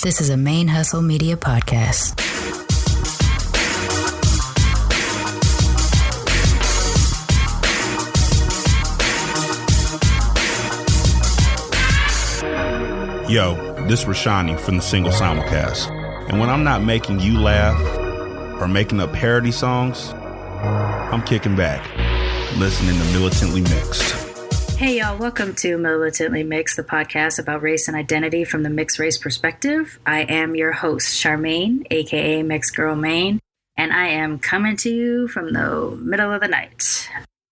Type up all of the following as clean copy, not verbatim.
This is a ManeHustle Media podcast. Yo, this is Sharmane from the Single Simulcast. And when I'm not making you laugh or making up parody songs, I'm kicking back, listening to Militantly Mixed. Hey y'all, welcome to Militantly Mixed, the podcast about race and identity from the mixed race perspective. I am your host, Sharmane, aka Mixed Girl Maine, and I am coming to you from the middle of the night.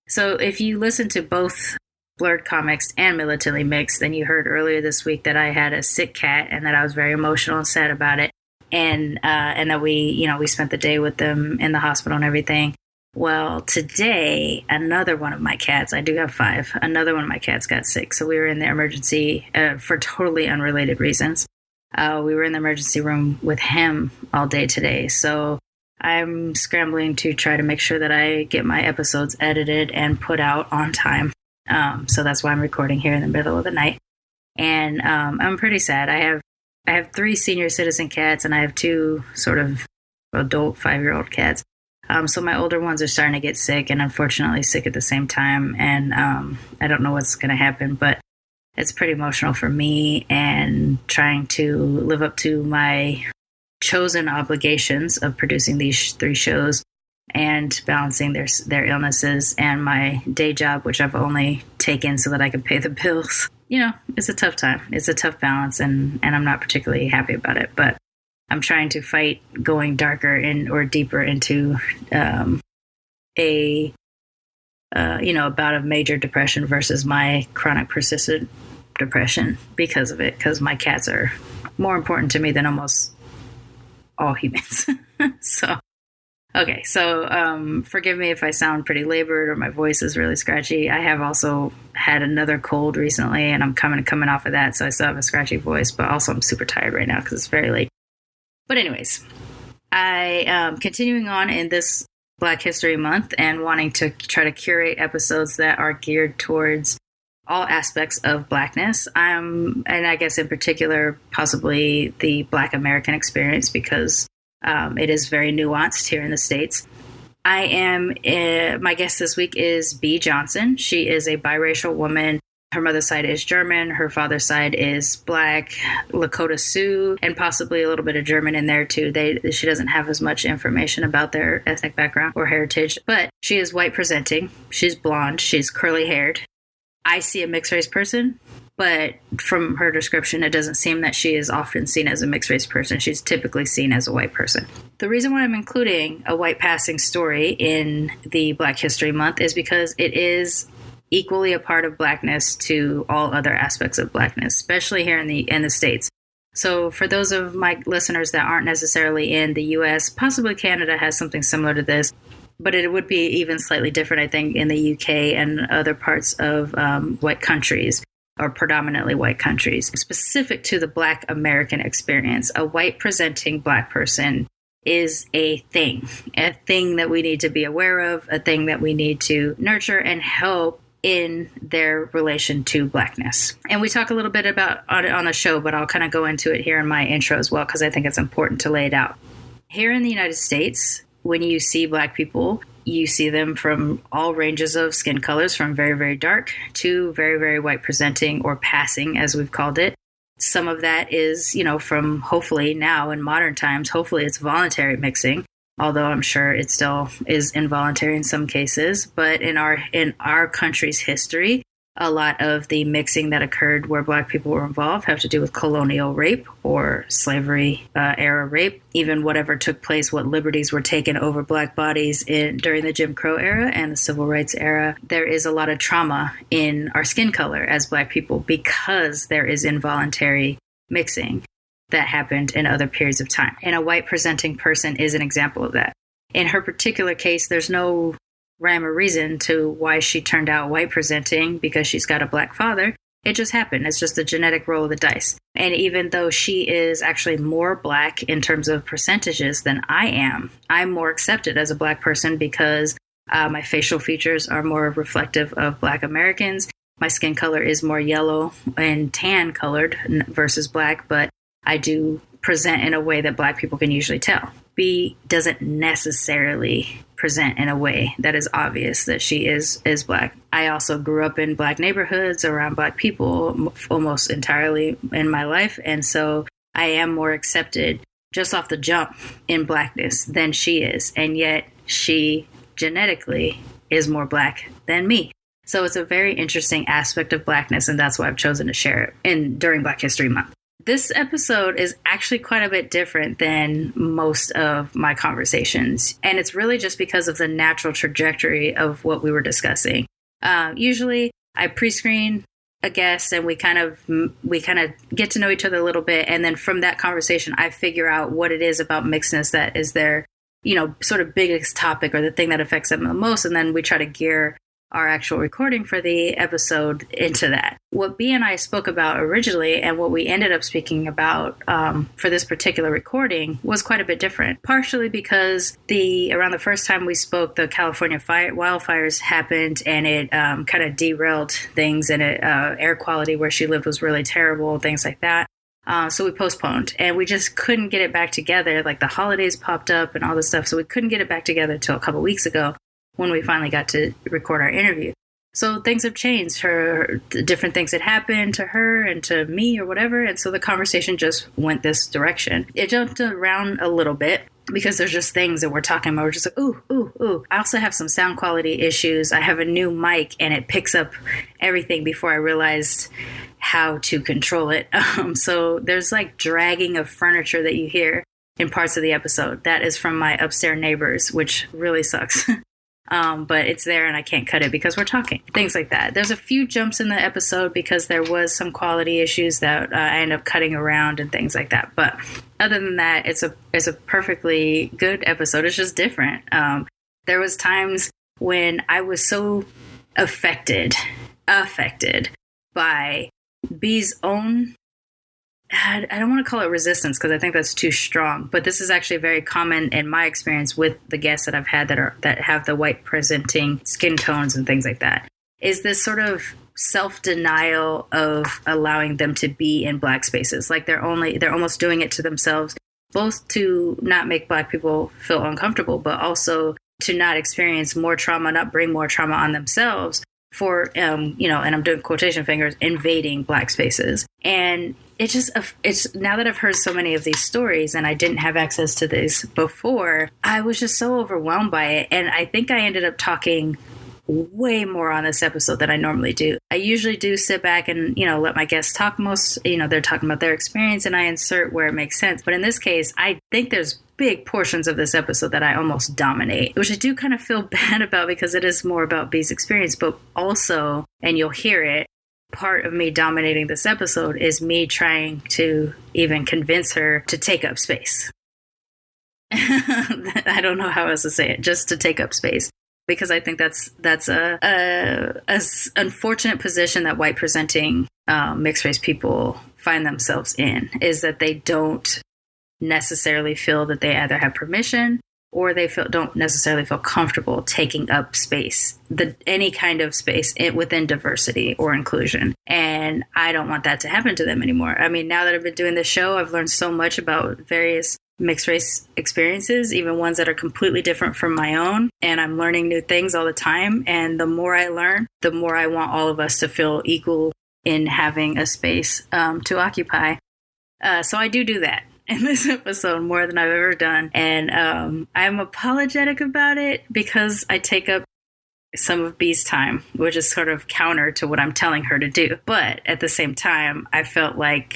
So if you listen to both Blurred Comics and Militantly Mixed, then you heard earlier this week that I had a sick cat and that I was very emotional and sad about it, and that we spent the day with them in the hospital and everything. Well, today, another one of my cats, I do have 5, another one of my cats got sick. So we were in the emergency for totally unrelated reasons. We were in the emergency room with him all day today. So I'm scrambling to try to make sure that I get my episodes edited and put out on time. So that's why I'm recording here in the middle of the night. And I'm pretty sad. I have 3 senior citizen cats and I have 2 sort of adult 5-year-old cats. So my older ones are starting to get sick and unfortunately sick at the same time. And I don't know what's going to happen, but it's pretty emotional for me and trying to live up to my chosen obligations of producing these 3 shows and balancing their illnesses and my day job, which I've only taken so that I can pay the bills. You know, it's a tough time. It's a tough balance and I'm not particularly happy about it, but I'm trying to fight going darker or deeper into a bout of major depression versus my chronic persistent depression because of it, because my cats are more important to me than almost all humans. So forgive me if I sound pretty labored or my voice is really scratchy. I have also had another cold recently and I'm coming off of that, so I still have a scratchy voice, but also I'm super tired right now because it's very late. But anyways, I am continuing on in this Black History Month and wanting to try to curate episodes that are geared towards all aspects of Blackness. And I guess in particular, possibly the Black American experience, because it is very nuanced here in the States. My guest this week is B. Johnson. She is a biracial woman. Her mother's side is German. Her father's side is Black, Lakota Sioux, and possibly a little bit of German in there too. She doesn't have as much information about their ethnic background or heritage, but she is white presenting. She's blonde. She's curly haired. I see a mixed race person, but from her description, it doesn't seem that she is often seen as a mixed race person. She's typically seen as a white person. The reason why I'm including a white passing story in the Black History Month is because it is equally a part of Blackness to all other aspects of Blackness, especially here in the States. So for those of my listeners that aren't necessarily in the U.S., possibly Canada has something similar to this, but it would be even slightly different, I think, in the U.K. and other parts of white countries, or predominantly white countries. Specific to the Black American experience, a white presenting Black person is a thing that we need to be aware of, a thing that we need to nurture and help in their relation to Blackness. And we talk a little bit about it on the show, but I'll kind of go into it here in my intro as well, because I think it's important to lay it out. Here in the United States, when you see Black people, you see them from all ranges of skin colors, from very, very dark to very, very white presenting or passing, as we've called it. Some of that is, from hopefully now in modern times, hopefully it's voluntary mixing, although I'm sure it still is involuntary in some cases. But in our country's history, a lot of the mixing that occurred where Black people were involved have to do with colonial rape or slavery era rape, even whatever took place, what liberties were taken over Black bodies during the Jim Crow era and the Civil Rights era. There is a lot of trauma in our skin color as Black people because there is involuntary mixing that happened in other periods of time. And a white presenting person is an example of that. In her particular case, there's no rhyme or reason to why she turned out white presenting because she's got a Black father. It just happened. It's just a genetic roll of the dice. And even though she is actually more Black in terms of percentages than I am, I'm more accepted as a Black person because my facial features are more reflective of Black Americans. My skin color is more yellow and tan colored versus Black, but I do present in a way that Black people can usually tell. B doesn't necessarily present in a way that is obvious that she is Black. I also grew up in Black neighborhoods around Black people almost entirely in my life. And so I am more accepted just off the jump in Blackness than she is. And yet she genetically is more Black than me. So it's a very interesting aspect of Blackness, and that's why I've chosen to share it during Black History Month. This episode is actually quite a bit different than most of my conversations, and it's really just because of the natural trajectory of what we were discussing. Usually, I pre-screen a guest, and we kind of get to know each other a little bit, and then from that conversation, I figure out what it is about mixedness that is their, sort of biggest topic or the thing that affects them the most, and then we try to gear our actual recording for the episode into that. What B and I spoke about originally and what we ended up speaking about for this particular recording was quite a bit different, partially because around the first time we spoke, the California wildfires happened, and it kind of derailed things, and air quality where she lived was really terrible and things like that. So we postponed, and we just couldn't get it back together. Like the holidays popped up and all this stuff, so we couldn't get it back together until a couple weeks ago, when we finally got to record our interview. So things have changed. Different things had happened to her and to me or whatever. And so the conversation just went this direction. It jumped around a little bit because there's just things that we're talking about. We're just like, ooh. I also have some sound quality issues. I have a new mic and it picks up everything before I realized how to control it. So there's like dragging of furniture that you hear in parts of the episode. That is from my upstairs neighbors, which really sucks. But it's there and I can't cut it because we're talking. Things like that. There's a few jumps in the episode because there was some quality issues that I end up cutting around and things like that. But other than that, it's a perfectly good episode. It's just different. There was times when I was so affected by B's own, I don't want to call it resistance because I think that's too strong, but this is actually very common in my experience with the guests that I've had that have the white presenting skin tones and things like that, is this sort of self-denial of allowing them to be in Black spaces. Like they're almost doing it to themselves, both to not make Black people feel uncomfortable, but also to not experience more trauma, not bring more trauma on themselves for, and I'm doing quotation fingers, invading Black spaces. And it's now that I've heard so many of these stories and I didn't have access to this before, I was just so overwhelmed by it. And I think I ended up talking way more on this episode than I normally do. I usually do sit back and, let my guests talk most, they're talking about their experience and I insert where it makes sense. But in this case, I think there's big portions of this episode that I almost dominate, which I do kind of feel bad about because it is more about B's experience, but also, and you'll hear it, part of me dominating this episode is me trying to even convince her to take up space. I don't know how else to say it, just to take up space. Because I think that's a unfortunate position that white presenting mixed race people find themselves in, is that they don't necessarily feel that they either have permission or they don't necessarily feel comfortable taking up space, any kind of space within diversity or inclusion. And I don't want that to happen to them anymore. I mean, now that I've been doing this show, I've learned so much about various mixed race experiences, even ones that are completely different from my own. And I'm learning new things all the time. And the more I learn, the more I want all of us to feel equal in having a space to occupy. So I do that in this episode more than I've ever done. And I'm apologetic about it because I take up some of B's time, which is sort of counter to what I'm telling her to do. But at the same time, I felt like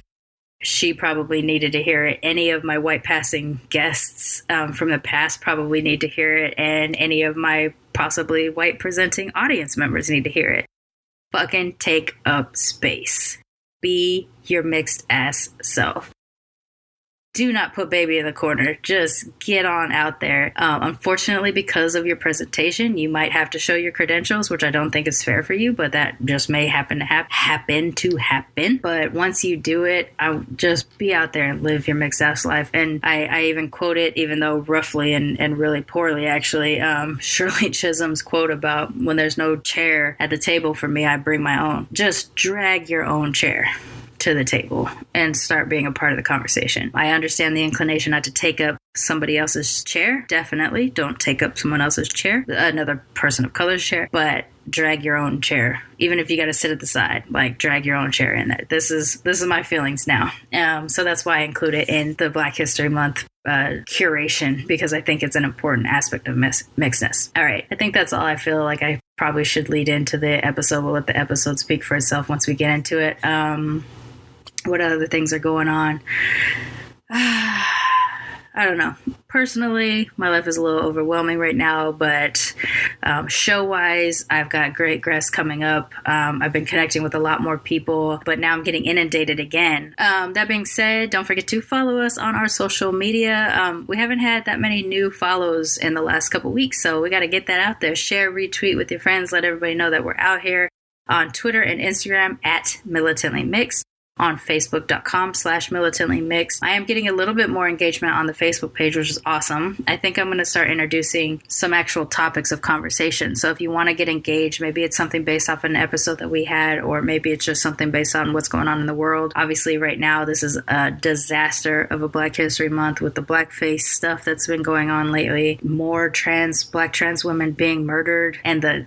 she probably needed to hear it. Any of my white passing guests from the past probably need to hear it. And any of my possibly white presenting audience members need to hear it. Fucking take up space. Be your mixed ass self. Do not put baby in the corner. Just get on out there. Unfortunately, because of your presentation, you might have to show your credentials, which I don't think is fair for you, but that just may happen to happen. But once you do it, I just be out there and live your mixed ass life. And I even quote it, even though roughly and really poorly, actually, Shirley Chisholm's quote about when there's no chair at the table for me, I bring my own. Just drag your own chair to the table and start being a part of the conversation. I understand the inclination not to take up somebody else's chair. Definitely don't take up someone else's chair, another person of color's chair, but drag your own chair. Even if you got to sit at the side, like drag your own chair in there. This is my feelings now. So that's why I include it in the Black History Month curation, because I think it's an important aspect of mixedness. All right. I think that's all I feel like I probably should lead into the episode. We'll let the episode speak for itself once we get into it. What other things are going on? I don't know. Personally, my life is a little overwhelming right now, but show-wise, I've got great guests coming up. I've been connecting with a lot more people, but now I'm getting inundated again. That being said, don't forget to follow us on our social media. We haven't had that many new follows in the last couple weeks, so we got to get that out there. Share, retweet with your friends. Let everybody know that we're out here on Twitter and Instagram at Militantly Mixed. On Facebook.com/militantly mixed. I am getting a little bit more engagement on the Facebook page, which is awesome. I think I'm going to start introducing some actual topics of conversation. So if you want to get engaged, maybe it's something based off an episode that we had, or maybe it's just something based on what's going on in the world. Obviously, right now, this is a disaster of a Black History Month with the blackface stuff that's been going on lately. More Black trans women being murdered, and the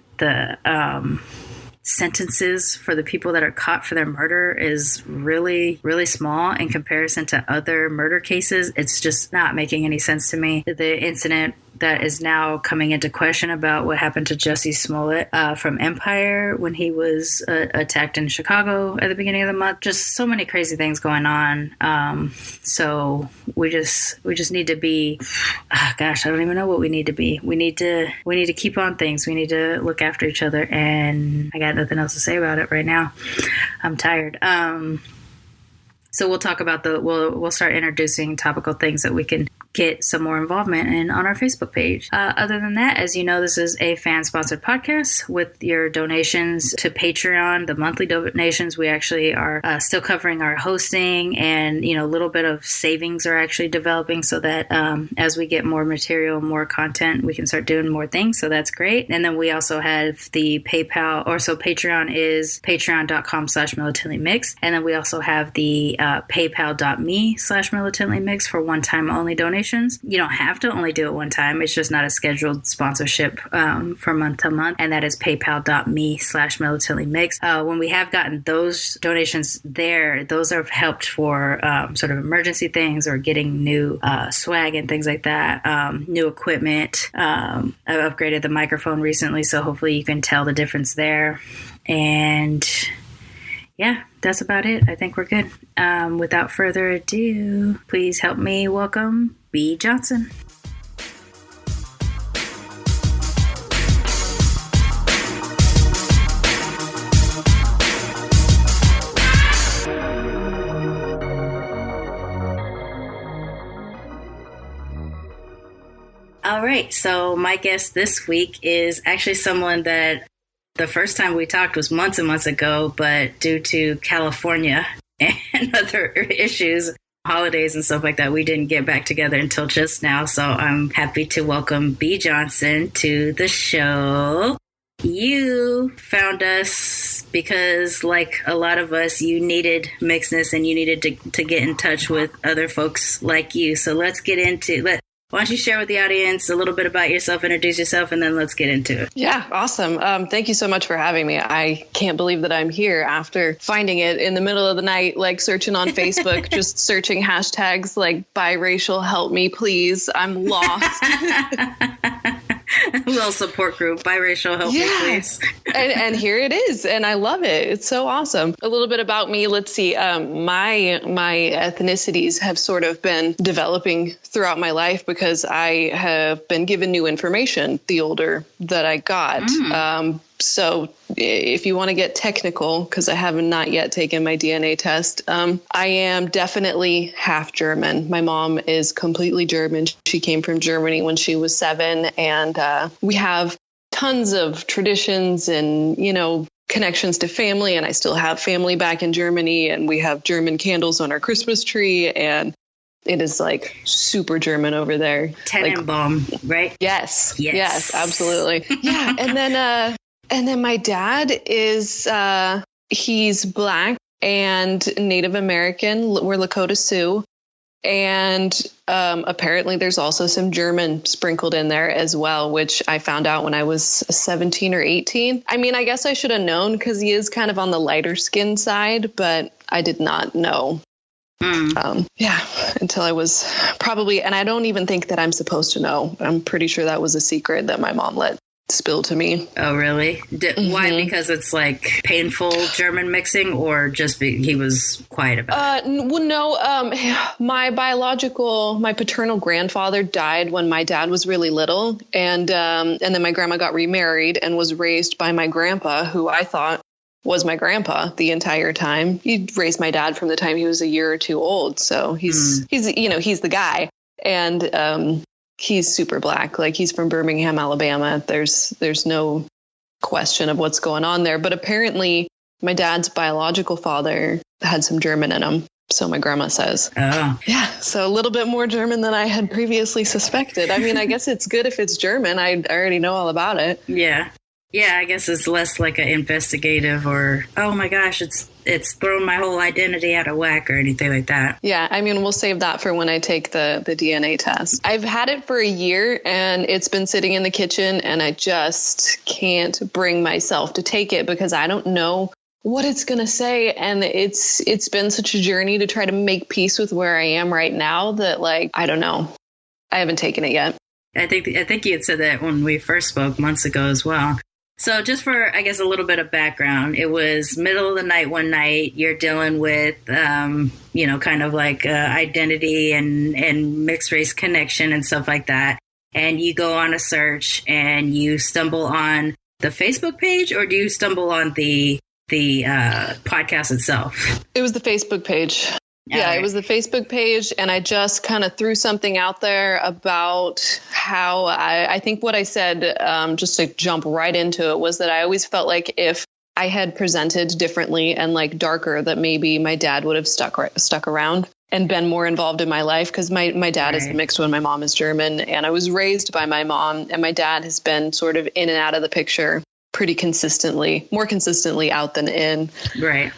sentences for the people that are caught for their murder is really, really small in comparison to other murder cases. It's just not making any sense to me. The incident that is now coming into question about what happened to Jussie Smollett from Empire when he was attacked in Chicago at the beginning of the month. Just so many crazy things going on. So we just need to be, I don't even know what we need to be. We need to keep on things. We need to look after each other, and I got nothing else to say about it right now. I'm tired. So we'll talk about we'll start introducing topical things that we can get some more involvement in on our Facebook page. Other than that, as you know, this is a fan-sponsored podcast. With your donations to Patreon, the monthly donations, we actually are still covering our hosting, and a little bit of savings are actually developing so that as we get more material, more content, we can start doing more things. So that's great. And then we also have the PayPal, or so Patreon is patreon.com/militantly mixed. And then we also have the paypal.me/militantly mixed for one-time only donations. You don't have to only do it one time. It's just not a scheduled sponsorship for month to month. And that is paypal.me/militantly mixed. When we have gotten those donations there, those have helped for sort of emergency things or getting new swag and things like that, new equipment. I've upgraded the microphone recently, so hopefully you can tell the difference there. And yeah, that's about it. I think we're good. Without further ado, please help me welcome B. Johnson. All right, so my guest this week is actually someone that the first time we talked was months and months ago, but due to California and other issues, holidays and stuff like that, we didn't get back together until just now. So I'm happy to welcome B. Johnson to the show. You found us because, like a lot of us, you needed mixedness and you needed to get in touch with other folks like you. So let's get into why don't you share with the audience a little bit about yourself, introduce yourself, and then let's get into it. Yeah, awesome. Thank you so much for having me. I can't believe that I'm here after finding it in the middle of the night, like searching on Facebook, just searching hashtags like biracial, help me, please. I'm lost. A little support group, biracial, help me, please. and here it is. And I love it. It's so awesome. A little bit about me. Let's see. My ethnicities have sort of been developing throughout my life because I have been given new information the older that I got. So if you want to get technical, because I have not yet taken my DNA test, I am definitely half German. My mom is completely German. She came from Germany when she was 7. And we have tons of traditions and, connections to family. And I still have family back in Germany. And we have German candles on our Christmas tree. And it is like super German over there. Tenenbaum, right? Yes. Yes, absolutely. Yeah. And then my dad is, he's Black and Native American. We're Lakota Sioux. And apparently there's also some German sprinkled in there as well, which I found out when I was 17 or 18. I mean, I guess I should have known because he is kind of on the lighter skin side, but I did not know. Until I was probably, and I don't even think that I'm supposed to know. I'm pretty sure that was a secret that my mom let spill to me. Oh, really? Why? Because it's like painful German mixing, or just he was quiet about it? Well, no. My paternal grandfather died when my dad was really little, and then my grandma got remarried and was raised by my grandpa, who I thought was my grandpa the entire time. He raised my dad from the time he was a year or two old, so he's the guy, and he's super black. Like, he's from Birmingham, Alabama. There's no question of what's going on there. But apparently my dad's biological father had some German in him. So my grandma says. Oh. Yeah. So a little bit more German than I had previously suspected. I mean, I guess it's good if it's German. I already know all about it. Yeah. Yeah, I guess it's less like an investigative or, oh my gosh, it's thrown my whole identity out of whack or anything like that. Yeah, I mean, we'll save that for when I take the DNA test. I've had it for a year and it's been sitting in the kitchen and I just can't bring myself to take it because I don't know what it's going to say. And it's been such a journey to try to make peace with where I am right now that, like, I don't know. I haven't taken it yet. I think you had said that when we first spoke months ago as well. So just for, I guess, a little bit of background, it was middle of the night one night. You're dealing with, kind of like identity and mixed race connection and stuff like that. And you go on a search and you stumble on the Facebook page, or do you stumble on the podcast itself? It was the Facebook page. Yeah, it was the Facebook page, and I just kind of threw something out there about how I think what I said, just to jump right into it, was that I always felt like if I had presented differently and like darker, that maybe my dad would have stuck around and been more involved in my life, because my dad is mixed when my mom is German, and I was raised by my mom, and my dad has been sort of in and out of the picture pretty consistently, more consistently out than in. Right.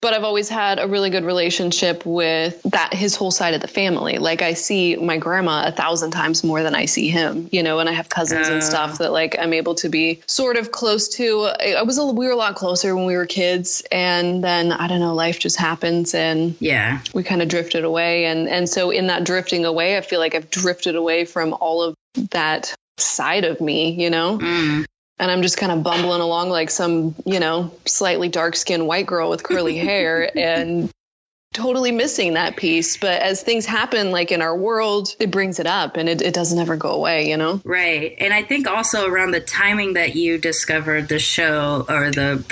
But I've always had a really good relationship with his whole side of the family. Like, I see my grandma 1,000 times more than I see him, and I have cousins and stuff that, like, I'm able to be sort of close to. We were a lot closer when we were kids, and then, I don't know, life just happens and we kind of drifted away. And so in that drifting away, I feel like I've drifted away from all of that side of me, And I'm just kind of bumbling along like some, slightly dark-skinned white girl with curly hair and totally missing that piece. But as things happen, like in our world, it brings it up and it doesn't ever go away, Right. And I think also around the timing that you discovered the show, or the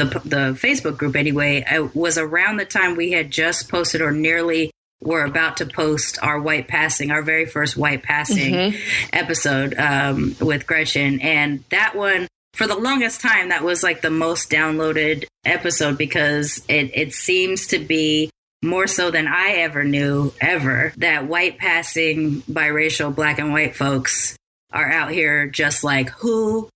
Facebook group anyway, was around the time we had just posted, or nearly were about to post, our very first White Passing episode with Gretchen. And that one, for the longest time, that was like the most downloaded episode, because it seems to be more so than I ever knew that white passing biracial black and white folks are out here just like, who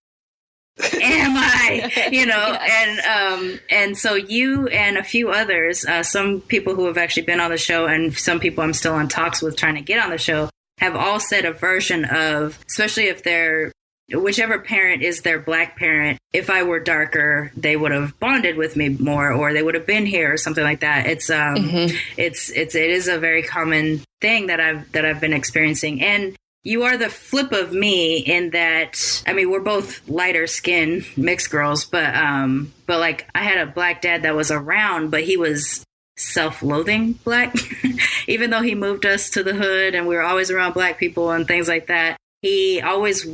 am I? Yes. And so you and a few others, some people who have actually been on the show and some people I'm still in talks with trying to get on the show, have all said a version of, especially if they're whichever parent is their black parent, if I were darker, they would have bonded with me more, or they would have been here, or something like that. It is a very common thing that I've been experiencing. And you are the flip of me in that, I mean, we're both lighter skinned mixed girls, but like, I had a black dad that was around, but he was self-loathing black, even though he moved us to the hood and we were always around black people and things like that. He always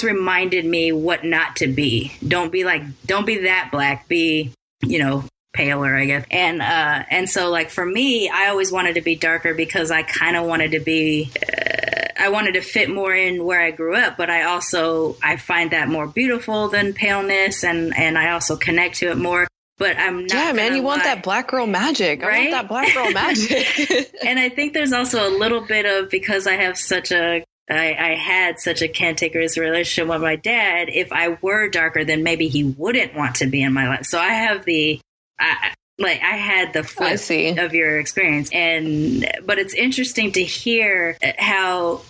reminded me what not to be. Don't be that black. Be, paler, I guess. And so, like, for me, I always wanted to be darker because I kind of wanted to be. I wanted to fit more in where I grew up, but I find that more beautiful than paleness, and I also connect to it more. But I'm not. Yeah, man, you want that black girl magic, right? I want that black girl magic. And I think there's also a little bit of, because I have I had such a cantankerous relationship with my dad. If I were darker, then maybe he wouldn't want to be in my life. So I have Like I had the flip of your experience. But it's interesting to hear how,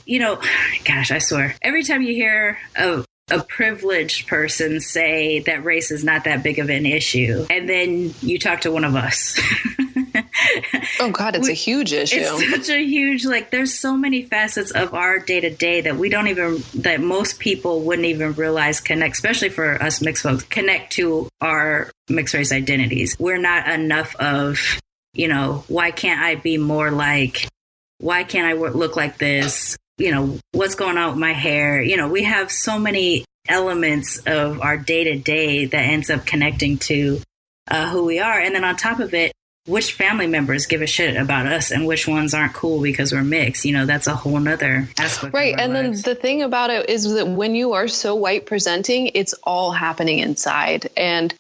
gosh, I swear, every time you hear a privileged person say that race is not that big of an issue, and then you talk to one of us. Oh God, it's a huge issue. It's such a huge, there's so many facets of our day to day that most people wouldn't even realize connect, especially for us mixed folks, connect to our mixed race identities. We're not enough of, why can't I be more like, why can't I look like this? What's going on with my hair? We have so many elements of our day to day that ends up connecting to who we are. And then on top of it, which family members give a shit about us and which ones aren't cool because we're mixed. That's a whole nother aspect. Right. And lives. Then the thing about it is that when you are so white presenting, it's all happening inside. And,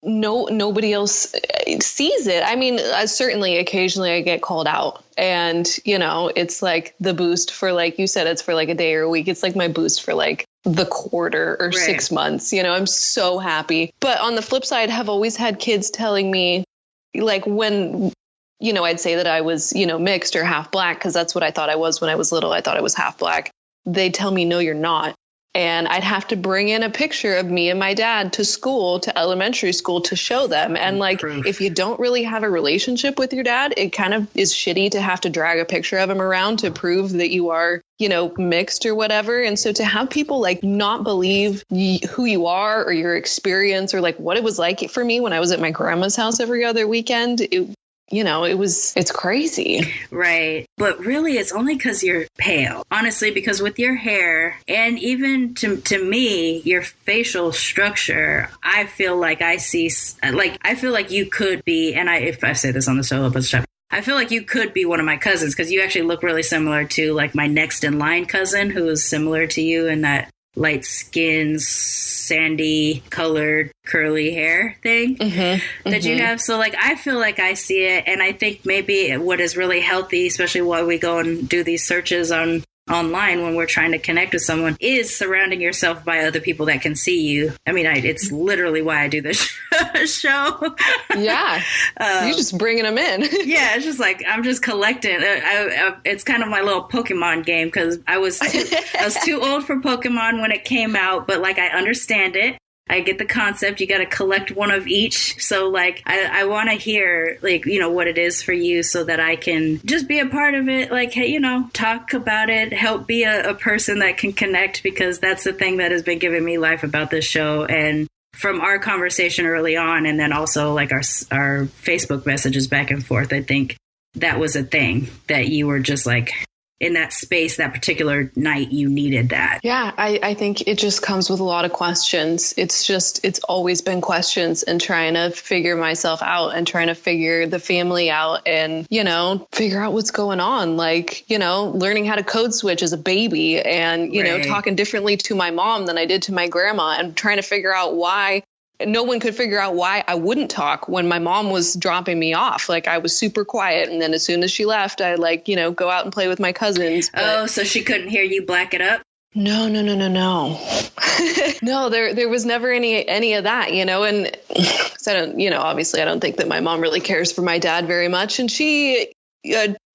nobody else sees it. I mean, certainly occasionally I get called out and, it's like the boost for, like you said, it's for like a day or a week. It's like my boost for like the quarter or 6 months. I'm so happy. But on the flip side, have always had kids telling me, like when, I'd say that I was, mixed or half black, because that's what I thought I was when I was little. I thought I was half black. They tell me, no, you're not. And I'd have to bring in a picture of me and my dad to school, to elementary school, to show them. And if you don't really have a relationship with your dad, it kind of is shitty to have to drag a picture of him around to prove that you are, mixed or whatever. And so to have people not believe who you are or your experience or what it was like for me when I was at my grandma's house every other weekend, it's crazy. Right. But really, it's only because you're pale. Honestly, because with your hair and even to me, your facial structure, I feel like I see, I feel like you could be, and if I say this on the solo, but I feel like you could be one of my cousins because you actually look really similar to my next in line cousin who is similar to you in that light skin, sandy colored curly hair thing that you have. So I feel like I see it. And I think maybe what is really healthy, especially while we go and do these searches online when we're trying to connect with someone, is surrounding yourself by other people that can see you. I mean, it's literally why I do this show. Yeah. You're just bringing them in. Yeah. It's just I'm just collecting. It's kind of my little Pokemon game because I was too old for Pokemon when it came out, but I understand it. I get the concept. You got to collect one of each. So I want to hear what it is for you so that I can just be a part of it. Hey, talk about it, help be a person that can connect, because that's the thing that has been giving me life about this show. And from our conversation early on, and then also our Facebook messages back and forth, I think that was a thing that you were just in that space, that particular night, you needed that. Yeah, I think it just comes with a lot of questions. It's always been questions and trying to figure myself out and trying to figure the family out and, figure out what's going on. Learning how to code switch as a baby and, talking differently to my mom than I did to my grandma and trying to figure out why. No one could figure out why I wouldn't talk when my mom was dropping me off. I was super quiet. And then as soon as she left, I go out and play with my cousins. Oh, so she couldn't hear you black it up? No. No, there was never any of that, and so I don't, obviously I don't think that my mom really cares for my dad very much. And she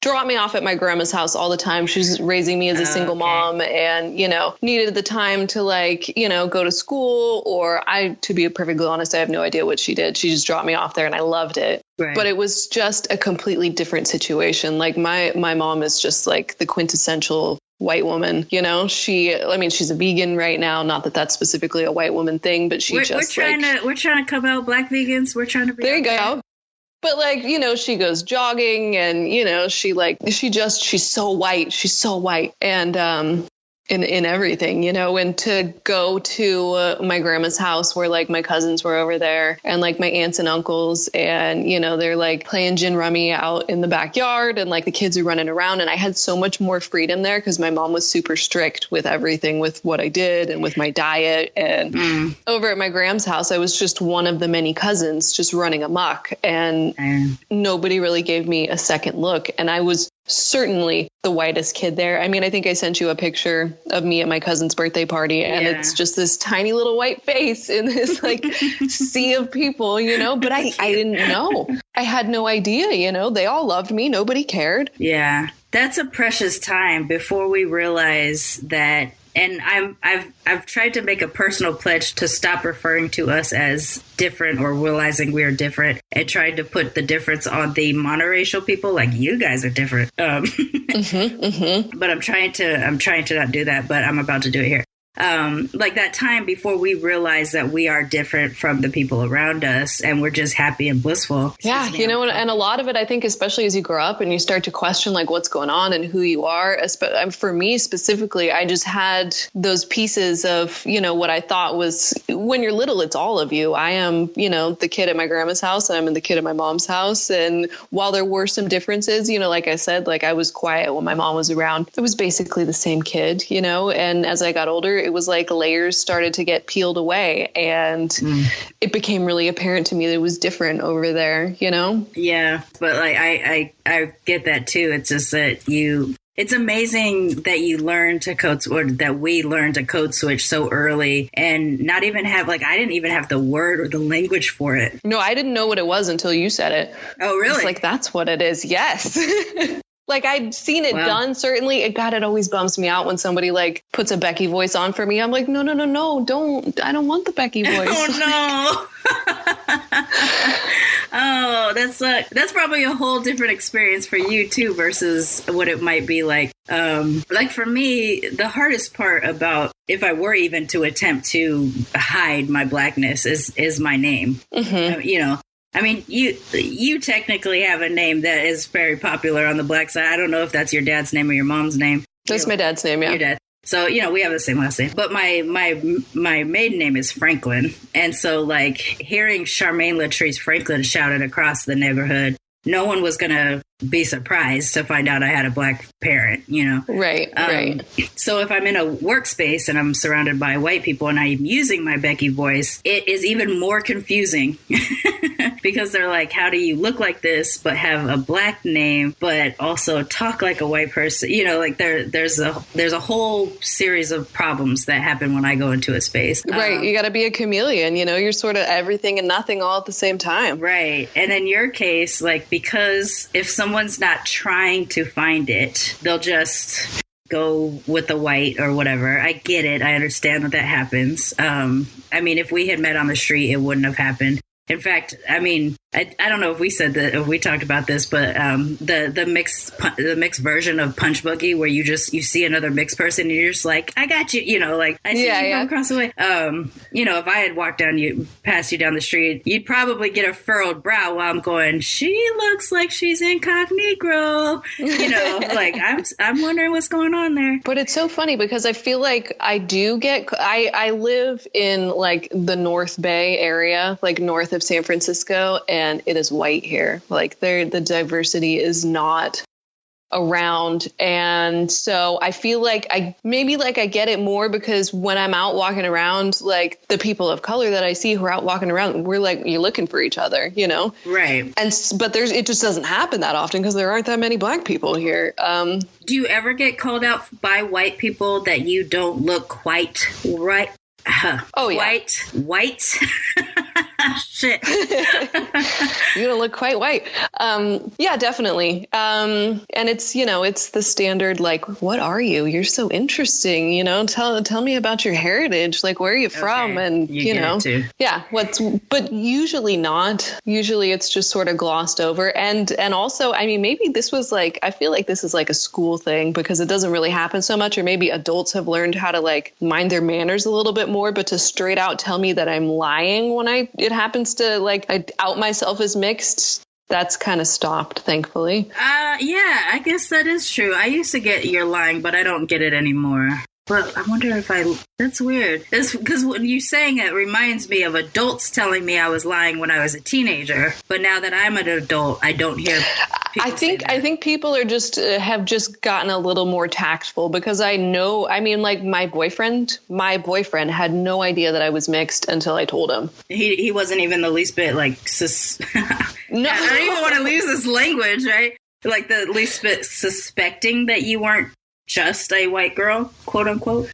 dropped me off at my grandma's house all the time. She's raising me as a single mom and, needed the time to go to school, or to be perfectly honest, I have no idea what she did. She just dropped me off there and I loved it. Right. But it was just a completely different situation. My mom is just the quintessential white woman, she's a vegan right now. Not that that's specifically a white woman thing, but we're trying to come out black vegans. We're trying to be there. You go. But she goes jogging and, she's so white. She's so white. And, in everything, and to go to my grandma's house where my cousins were over there and my aunts and uncles and, they're playing gin rummy out in the backyard and the kids are running around. And I had so much more freedom there because my mom was super strict with everything, with what I did and with my diet. And over at my grand's house, I was just one of the many cousins just running amok and nobody really gave me a second look. And I was certainly the whitest kid there. I mean, I think I sent you a picture of me at my cousin's birthday party, and it's just this tiny little white face in this like sea of people, you know, but I didn't know. I had no idea, you know, they all loved me. Nobody cared. Yeah. That's a precious time before we realize that. And I've tried to make a personal pledge to stop referring to us as different or realizing we're different, and tried to put the difference on the monoracial people. Like, you guys are different. But I'm trying to not do that, but I'm about to do it here. Like that time before we realize that we are different from the people around us and we're just happy and blissful. Yeah. You know, and a lot of it, I think, especially as you grow up and you start to question like what's going on and who you are. For me specifically, I just had those pieces of, you know, what I thought was, when you're little, it's all of you. I am, you know, the kid at my grandma's house. I'm the kid at my mom's house. And while there were some differences, you know, like I said, like I was quiet when my mom was around. It was basically the same kid, you know, and as I got older, it was like layers started to get peeled away, and it became really apparent to me that it was different over there, you know? Yeah. But like, I get that too. It's just that it's amazing that you learn to code, or that we learned to code switch so early, and not even have, like, I didn't even have the word or the language for it. No, I didn't know what it was until you said it. Oh, really? It's like, that's what it is. Yes. Like, I'd seen it done, certainly. God, it always bums me out when somebody like puts a Becky voice on for me. I'm like, no, don't. I don't want the Becky voice. Oh, no. Oh, that's probably a whole different experience for you too, versus what it might be like. Like for me, the hardest part about, if I were even to attempt to hide my blackness, is my name. You know, I mean, you technically have a name that is very popular on the black side. I don't know if that's your dad's name or your mom's name. That's my dad's name, yeah. Your dad. So, you know, we have the same last name. But my maiden name is Franklin. And so, like, hearing Sharmane Latrice Franklin shouted across the neighborhood, no one was going to be surprised to find out I had a black parent, you know? Right. So if I'm in a workspace and I'm surrounded by white people and I'm using my Becky voice, it is even more confusing because they're like, how do you look like this, but have a black name, but also talk like a white person? You know, like there's a whole series of problems that happen when I go into a space. Right. You got to be a chameleon, you know, you're sort of everything and nothing all at the same time. Right. And in your case, like, because if someone's not trying to find it, they'll just go with the white or whatever. I get it. I understand that happens. I mean, if we had met on the street, it wouldn't have happened. In fact, I mean, I don't know if we said that, if we talked about this, but the mixed version of Punch Buggy, where you see another mixed person and you're just like, I got you, you know, like I see you from across the way. You know, if I had walked past you down the street, you'd probably get a furrowed brow while I'm going, she looks like she's incognito. You know, like I'm wondering what's going on there. But it's so funny because I feel like I live in like the North Bay area, like north of San Francisco, and it is white here. Like the diversity is not around. And so I feel like I get it more because when I'm out walking around, like the people of color that I see who are out walking around, we're like, you're looking for each other, you know? Right. But it just doesn't happen that often because there aren't that many black people here. Do you ever get called out by white people that you don't look quite right? Oh, yeah. White. Shit. You don't look quite white. Yeah, definitely. And it's, you know, it's the standard, like, what are you? You're so interesting, you know, tell me about your heritage. Like, where are you from? Okay. And, you know, yeah, but usually not. Usually it's just sort of glossed over. And also, I mean, maybe this was like, I feel like this is like a school thing because it doesn't really happen so much, or maybe adults have learned how to like mind their manners a little bit more, but to straight out tell me that I'm lying when it happens to like I out myself as mixed, that's kind of stopped, thankfully. Yeah, I guess that is true. I used to get you're lying, but I don't get it anymore. But I wonder if that's weird. It's because when you saying it reminds me of adults telling me I was lying when I was a teenager. But now that I'm an adult, I don't hear people say that. I think people are have just gotten a little more tactful because I know, I mean, like my boyfriend had no idea that I was mixed until I told him. He wasn't even the least bit like, no, I don't even want to lose this language, right? Like the least bit suspecting that you weren't just a white girl, quote unquote?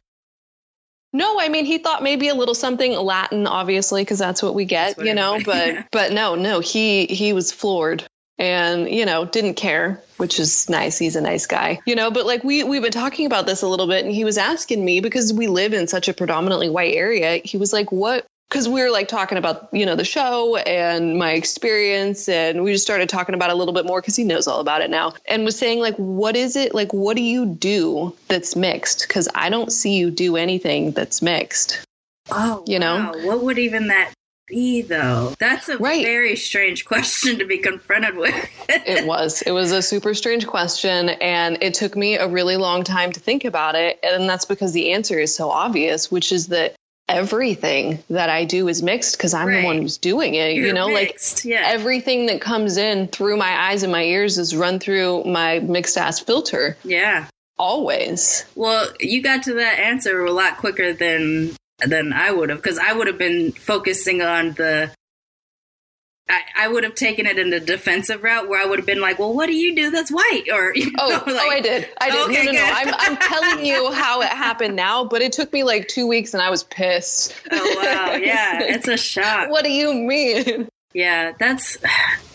No, I mean, he thought maybe a little something Latin, obviously, because that's what we get, you know, but no, he was floored and, you know, didn't care, which is nice. He's a nice guy, you know, but like we've been talking about this a little bit, and he was asking me, because we live in such a predominantly white area. He was like, what? Because we were like talking about, you know, the show and my experience, and we just started talking about it a little bit more because he knows all about it now, and was saying like, what is it? Like, what do you do that's mixed? Because I don't see you do anything that's mixed. Oh, you know, what would even that be, though? That's a very strange question to be confronted with. It was a super strange question, and it took me a really long time to think about it. And that's because the answer is so obvious, which is that everything that I do is mixed, because I'm the one who's doing it. You're, you know, mixed, like everything that comes in through my eyes and my ears is run through my mixed ass filter. Yeah. Always. Well, you got to that answer a lot quicker than I would have, because I would have been focusing on I would have taken it in the defensive route, where I would have been like, well, what do you do that's white? Or, you know, I did. Okay, no. I'm telling you how it happened now, but it took me like 2 weeks and I was pissed. Oh, wow. Yeah, it's a shock. What do you mean? Yeah, that's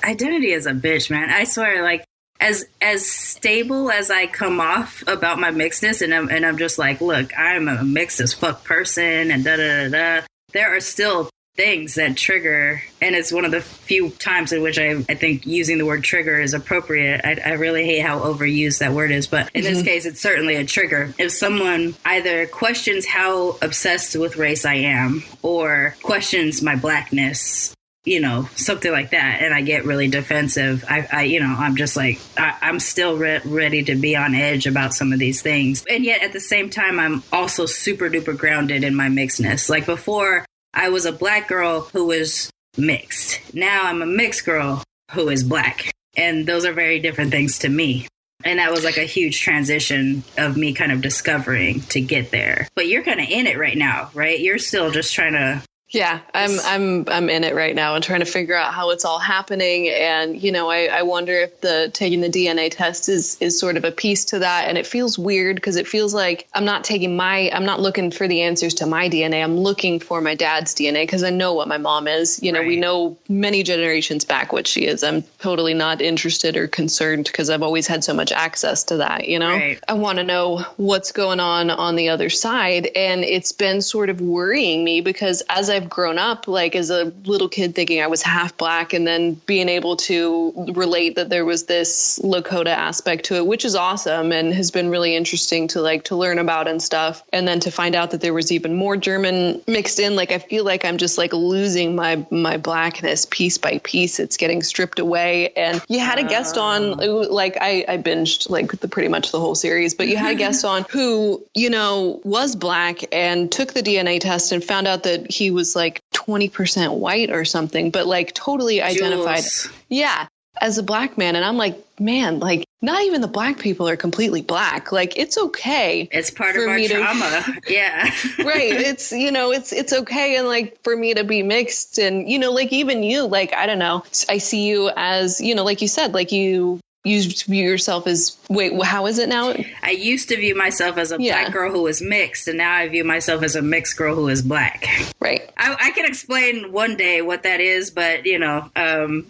identity is a bitch, man. I swear, like, as stable as I come off about my mixedness, and I'm just like, look, I'm a mixed as fuck person, and there are still things that trigger, and it's one of the few times in which I think using the word trigger is appropriate. I really hate how overused that word is, but in this case, it's certainly a trigger. If someone either questions how obsessed with race I am, or questions my blackness, you know, something like that, and I get really defensive, I'm just like, I'm still ready to be on edge about some of these things. And yet at the same time, I'm also super duper grounded in my mixedness. Like before, I was a black girl who was mixed. Now I'm a mixed girl who is black. And those are very different things to me. And that was like a huge transition of me kind of discovering to get there. But you're kind of in it right now, right? You're still just trying to... Yeah, I'm in it right now and trying to figure out how it's all happening. And, you know, I wonder if taking the DNA test is sort of a piece to that. And it feels weird because it feels like I'm not looking for the answers to my DNA. I'm looking for my dad's DNA because I know what my mom is. You know, we know many generations back what she is. I'm totally not interested or concerned because I've always had so much access to that, you know. Right. I want to know what's going on the other side. And it's been sort of worrying me because as I've grown up, like as a little kid thinking I was half black, and then being able to relate that there was this Lakota aspect to it, which is awesome and has been really interesting to learn about and stuff. And then to find out that there was even more German mixed in, like I feel like I'm just like losing my blackness piece by piece. It's getting stripped away. And you had a guest on, like I binged like pretty much the whole series, but you had a guest on who, you know, was black and took the DNA test and found out that he was like 20% white or something, but like totally identified. Yeah. As a black man. And I'm like, man, like not even the black people are completely black. Like it's okay. It's part of our trauma. Yeah. Right. It's, you know, it's okay. And like for me to be mixed and, you know, like even you, like, I don't know, I see you as, you know, like you said, like you view yourself as, wait, how is it now? I used to view myself as a black girl who was mixed, and now I view myself as a mixed girl who is black. Right. I can explain one day what that is, but, you know,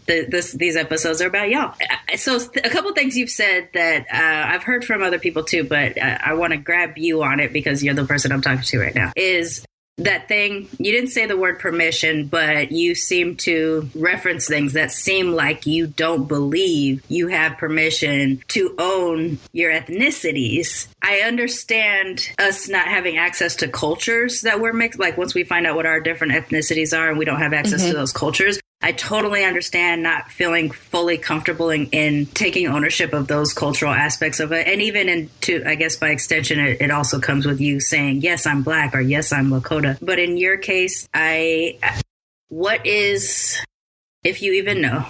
these episodes are about y'all. So a couple things you've said that I've heard from other people too, but I want to grab you on it because you're the person I'm talking to right now, is that thing, you didn't say the word permission, but you seem to reference things that seem like you don't believe you have permission to own your ethnicities. I understand us not having access to cultures that we're mixed. Like once we find out what our different ethnicities are and we don't have access to those cultures, I totally understand not feeling fully comfortable in taking ownership of those cultural aspects of it. And even I guess by extension, it also comes with you saying, yes, I'm black or yes, I'm Lakota. But in your case, what is, if you even know,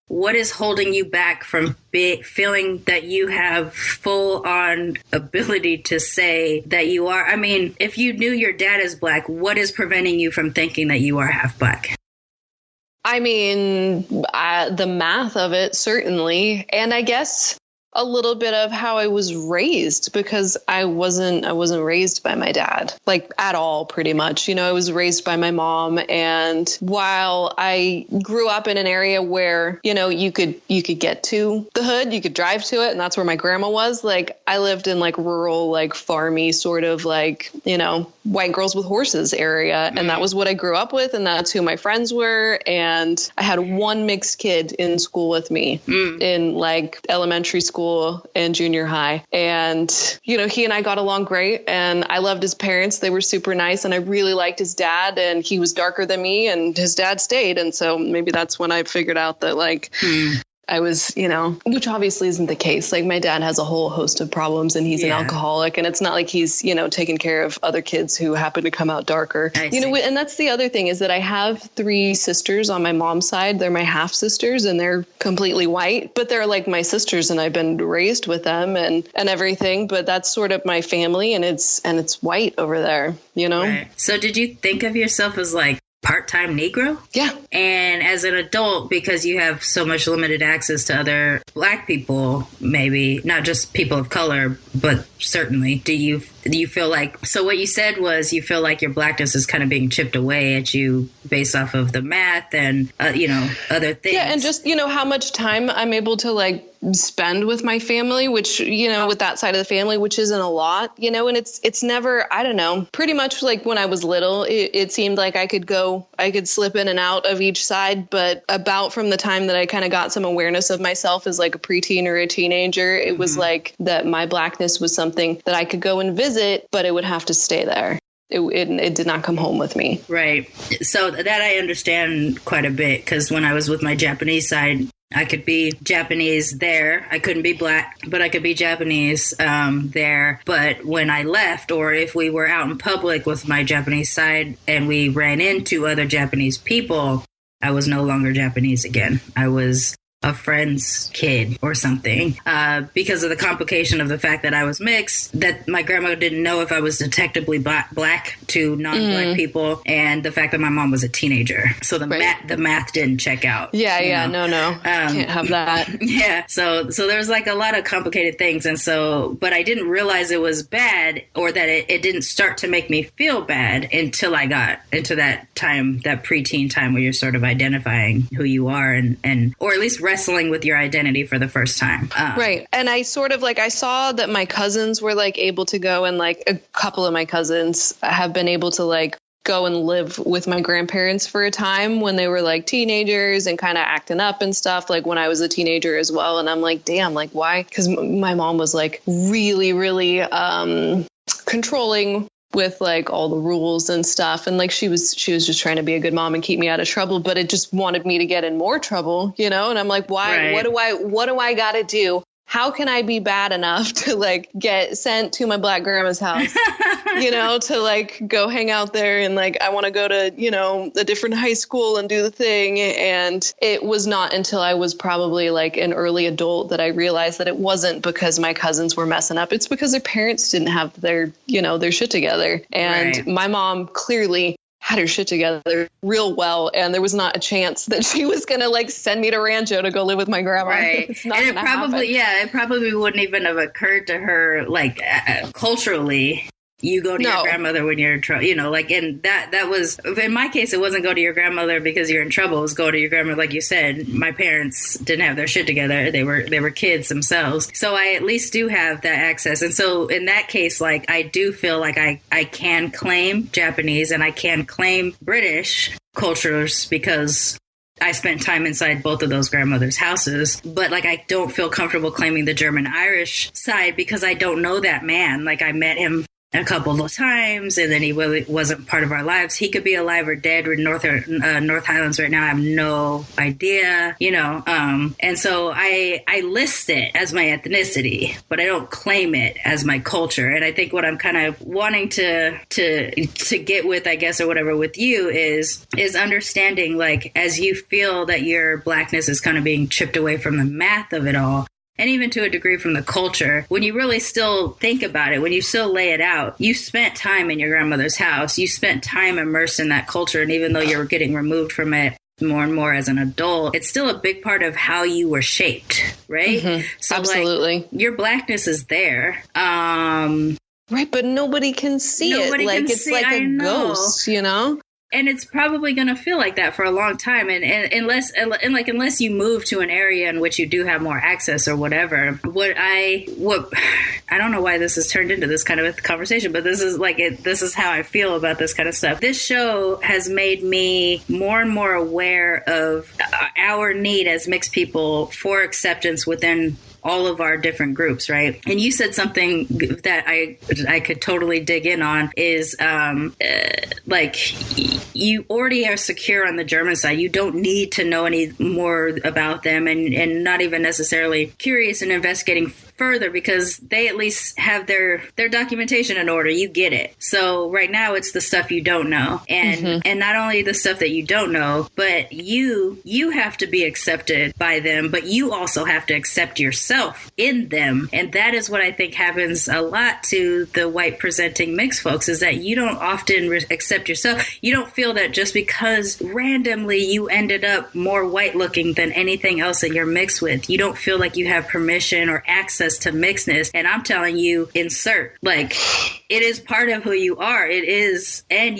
what is holding you back from feeling that you have full on ability to say that you are? I mean, if you knew your dad is black, what is preventing you from thinking that you are half black? I mean, the math of it, certainly. And I guess a little bit of how I was raised, because I wasn't raised by my dad, like at all, pretty much. I was raised by my mom. And while I grew up in an area where, you could get to the hood, you could drive to it, and that's where my grandma was, like I lived in like rural, like farmy sort of like, white girls with horses area. And that was what I grew up with. And that's who my friends were. And I had one mixed kid in school with me in like elementary school and junior high. And, he and I got along great, and I loved his parents. They were super nice, and I really liked his dad, and he was darker than me, and his dad stayed. And so maybe that's when I figured out that like, I was, which obviously isn't the case. Like my dad has a whole host of problems, and he's an alcoholic, and it's not like he's, taking care of other kids who happen to come out darker. And that's the other thing, is that I have 3 sisters on my mom's side. They're my half sisters, and they're completely white, but they're like my sisters, and I've been raised with them and everything. But that's sort of my family, and it's white over there, Right. So did you think of yourself as like part-time Negro? Yeah. And as an adult, because you have so much limited access to other Black people, maybe not just people of color, but certainly, do you feel like, so what you said was you feel like your Blackness is kind of being chipped away at you based off of the math and, other things. Yeah. And just, how much time I'm able to like spend with my family, which, with that side of the family, which isn't a lot, and it's never, I don't know, pretty much like when I was little, it seemed like I could slip in and out of each side. But about from the time that I kind of got some awareness of myself as like a preteen or a teenager, it was like that my Blackness was something that I could go and visit, but it would have to stay there. It did not come home with me. Right. So that I understand quite a bit, because when I was with my Japanese side, I could be Japanese there. I couldn't be Black, but I could be Japanese there. But when I left, or if we were out in public with my Japanese side and we ran into other Japanese people, I was no longer Japanese again. I was a friend's kid or something, because of the complication of the fact that I was mixed, that my grandma didn't know if I was detectably Black to non-Black people, and the fact that my mom was a teenager. So the math didn't check out. No. Can't have that. Yeah. So there's like a lot of complicated things. And so, but I didn't realize it was bad, or that it didn't start to make me feel bad until I got into that time, that preteen time where you're sort of identifying who you are and or at least wrestling with your identity for the first time. Right. And I sort of like, I saw that my cousins were like able to go, and like a couple of my cousins have been able to like go and live with my grandparents for a time when they were like teenagers and kind of acting up and stuff, like when I was a teenager as well. And I'm like, damn, like why? Because my mom was like really, really controlling with like all the rules and stuff. And like, she was just trying to be a good mom and keep me out of trouble, but it just wanted me to get in more trouble, and I'm like, why, right. what do I got to do? How can I be bad enough to like get sent to my Black grandma's house, to like go hang out there, and like, I want to go to, a different high school and do the thing. And it was not until I was probably like an early adult that I realized that it wasn't because my cousins were messing up. It's because their parents didn't have their, their shit together. And right. My mom clearly had her shit together real well, and there was not a chance that she was gonna like send me to Rancho to go live with my grandma. Right. It's not and it probably wouldn't even have occurred to her, like culturally. You go to your grandmother when you're in trouble, like, and that was, in my case, it wasn't go to your grandmother because you're in trouble. It was go to your grandmother. Like you said, my parents didn't have their shit together. They were kids themselves. So I at least do have that access. And so in that case, like, I do feel like I can claim Japanese and I can claim British cultures because I spent time inside both of those grandmothers' houses, but like, I don't feel comfortable claiming the German-Irish side because I don't know that man. Like, I met him a couple of times, and then he really wasn't part of our lives. He could be alive or dead. We're in North Highlands right now. I have no idea, and so I list it as my ethnicity, but I don't claim it as my culture. And I think what I'm kind of wanting to get with, I guess, or whatever with you is understanding, like, as you feel that your Blackness is kind of being chipped away from the math of it all, and even to a degree from the culture, when you really still think about it, when you still lay it out, you spent time in your grandmother's house, you spent time immersed in that culture, and even though you're getting removed from it more and more as an adult, it's still a big part of how you were shaped. right? So Absolutely. like, your blackness is there. Right, but nobody can see it. Like, it's like a ghost, you know? And it's probably going to feel like that for a long time. And unless you move to an area in which you do have more access or whatever, what I don't know why this has turned into this kind of a conversation, but this is how I feel about this kind of stuff. This show has made me more and more aware of our need as mixed people for acceptance within all of our different groups, right? And you said something that I could totally dig in on is like you already are secure on the German side. You don't need to know any more about them and not even necessarily curious and investigating further because they at least have their documentation in order. You get it. So right now it's the stuff you don't know. And and not only the stuff that you don't know, but you have to be accepted by them, but you also have to accept yourself in them. And that is what I think happens a lot to the white presenting mixed folks is that you don't often accept yourself. You don't feel that just because randomly you ended up more white looking than anything else that you're mixed with, you don't feel like you have permission or access to mixedness. And I'm telling you, insert, like, it is part of who you are. It is. And